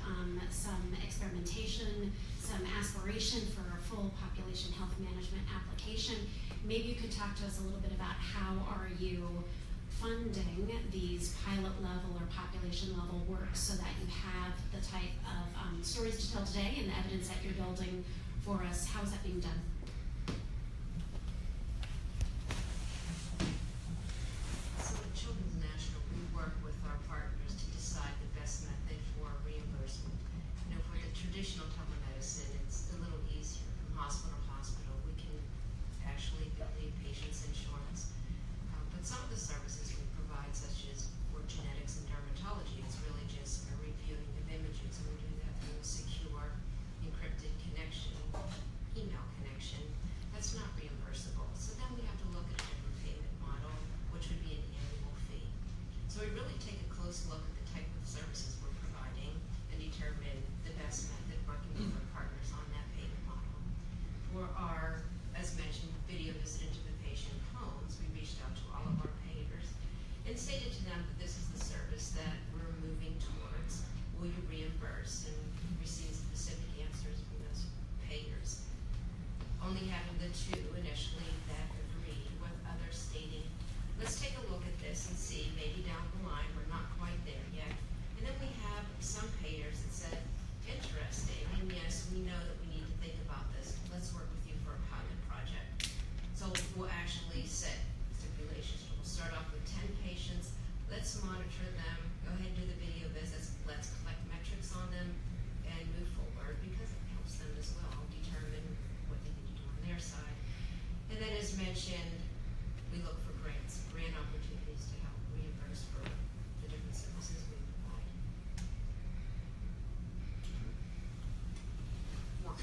some experimentation, some aspiration for a full population health management application. Maybe you could talk to us a little bit about how are you funding these pilot level or population level work so that you have the type of stories to tell today and the evidence that you're building for us. How is that being done? So at Children's National, we work with our partners to decide the best method for reimbursement. For the traditional telemedicine, it's a little easier. From hospital to hospital, we can actually believe patients' insurance. But some of the services we provide, such as for genetics and dermatology, it's really just a reviewing of images, and we do that through a secure, encrypted connection, email connection.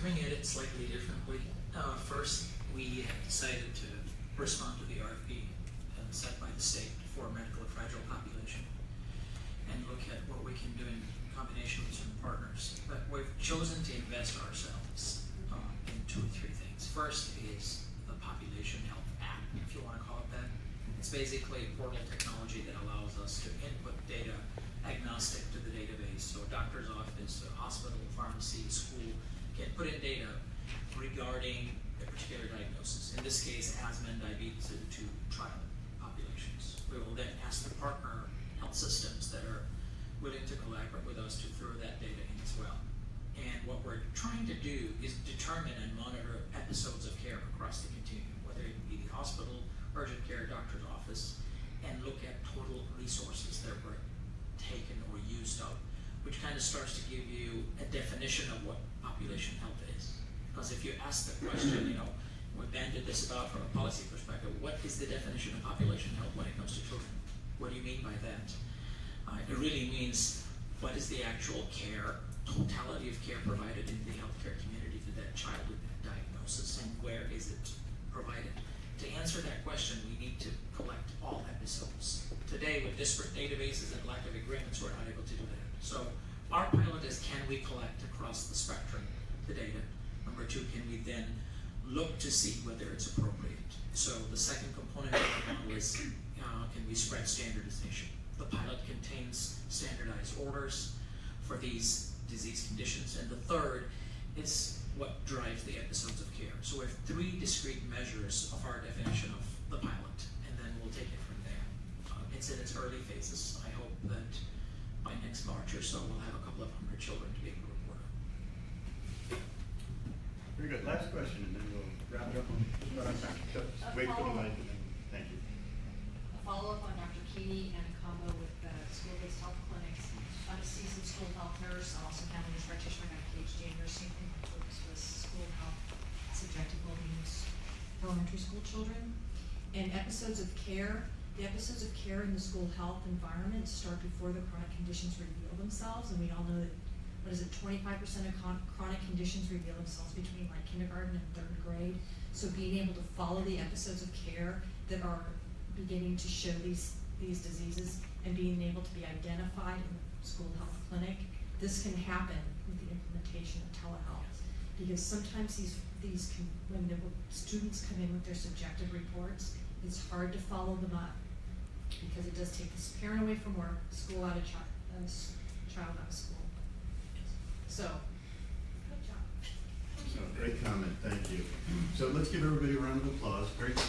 coming at it slightly differently. First, we have decided to respond to the RFP set by the state for medically fragile population and look at what we can do in combination with some partners. But we've chosen to invest ourselves in 2 or 3 things. First is the Population Health app, if you want to call it that. It's basically a portal technology that allows us to input data agnostic to the database. So a doctor's office, a hospital, pharmacy, school can put in data regarding a particular diagnosis. In this case, asthma and diabetes are the 2 trial populations. We will then ask the partner health systems that are willing to collaborate with us to throw that data in as well. And what we're trying to do is determine and monitor episodes of care across the continuum, whether it be the hospital, urgent care, doctor's office, and look at total resources that were taken or used up, which kind of starts to give you a definition of what population health is. Because if you ask the question, you know, what Ben did this about from a policy perspective, what is the definition of population health when it comes to children? What do you mean by that? It really means what is the actual care, totality of care provided in the healthcare community to that child with that diagnosis, and where is it provided? To answer that question, we need to collect all episodes. Today, with disparate databases and lack of agreements, we're not able to do that. So our pilot is, can we collect across the spectrum the data? Number 2, can we then look to see whether it's appropriate? So the second component of the model is, can we spread standardization? The pilot contains standardized orders for these disease conditions. And the third is what drives the episodes of care. So we have 3 discrete measures of our definition of the pilot, and then we'll take it from there. It's in its early phases. I hope that by next March or so, we'll have a couple of 100 children to be able to report on. Very good. Last question, and then we'll wrap it up. Wait for the mic, and then thank you. A follow-up on Dr. Keeney and a combo with school-based health clinics. I'm a seasoned school health nurse. I'm also family practitioner. I got a PhD in nursing and focus with school health, subjective well-being of elementary school children. And episodes of care, the episodes of care in the school health environment start before the chronic conditions reveal themselves. And we all know that, 25% of chronic conditions reveal themselves between like kindergarten and 3rd grade. So being able to follow the episodes of care that are beginning to show these diseases and being able to be identified in the school health clinic, this can happen with the implementation of telehealth. Because sometimes when the students come in with their subjective reports, it's hard to follow them up because it does take this parent away from work, child out of school. So, good job. So, great comment, thank you. So let's give everybody a round of applause. Great day.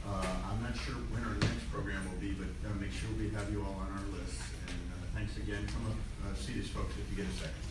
I'm not sure when our next program will be, but make sure we have you all on our list. And thanks again. Come up, see these folks if you get a second.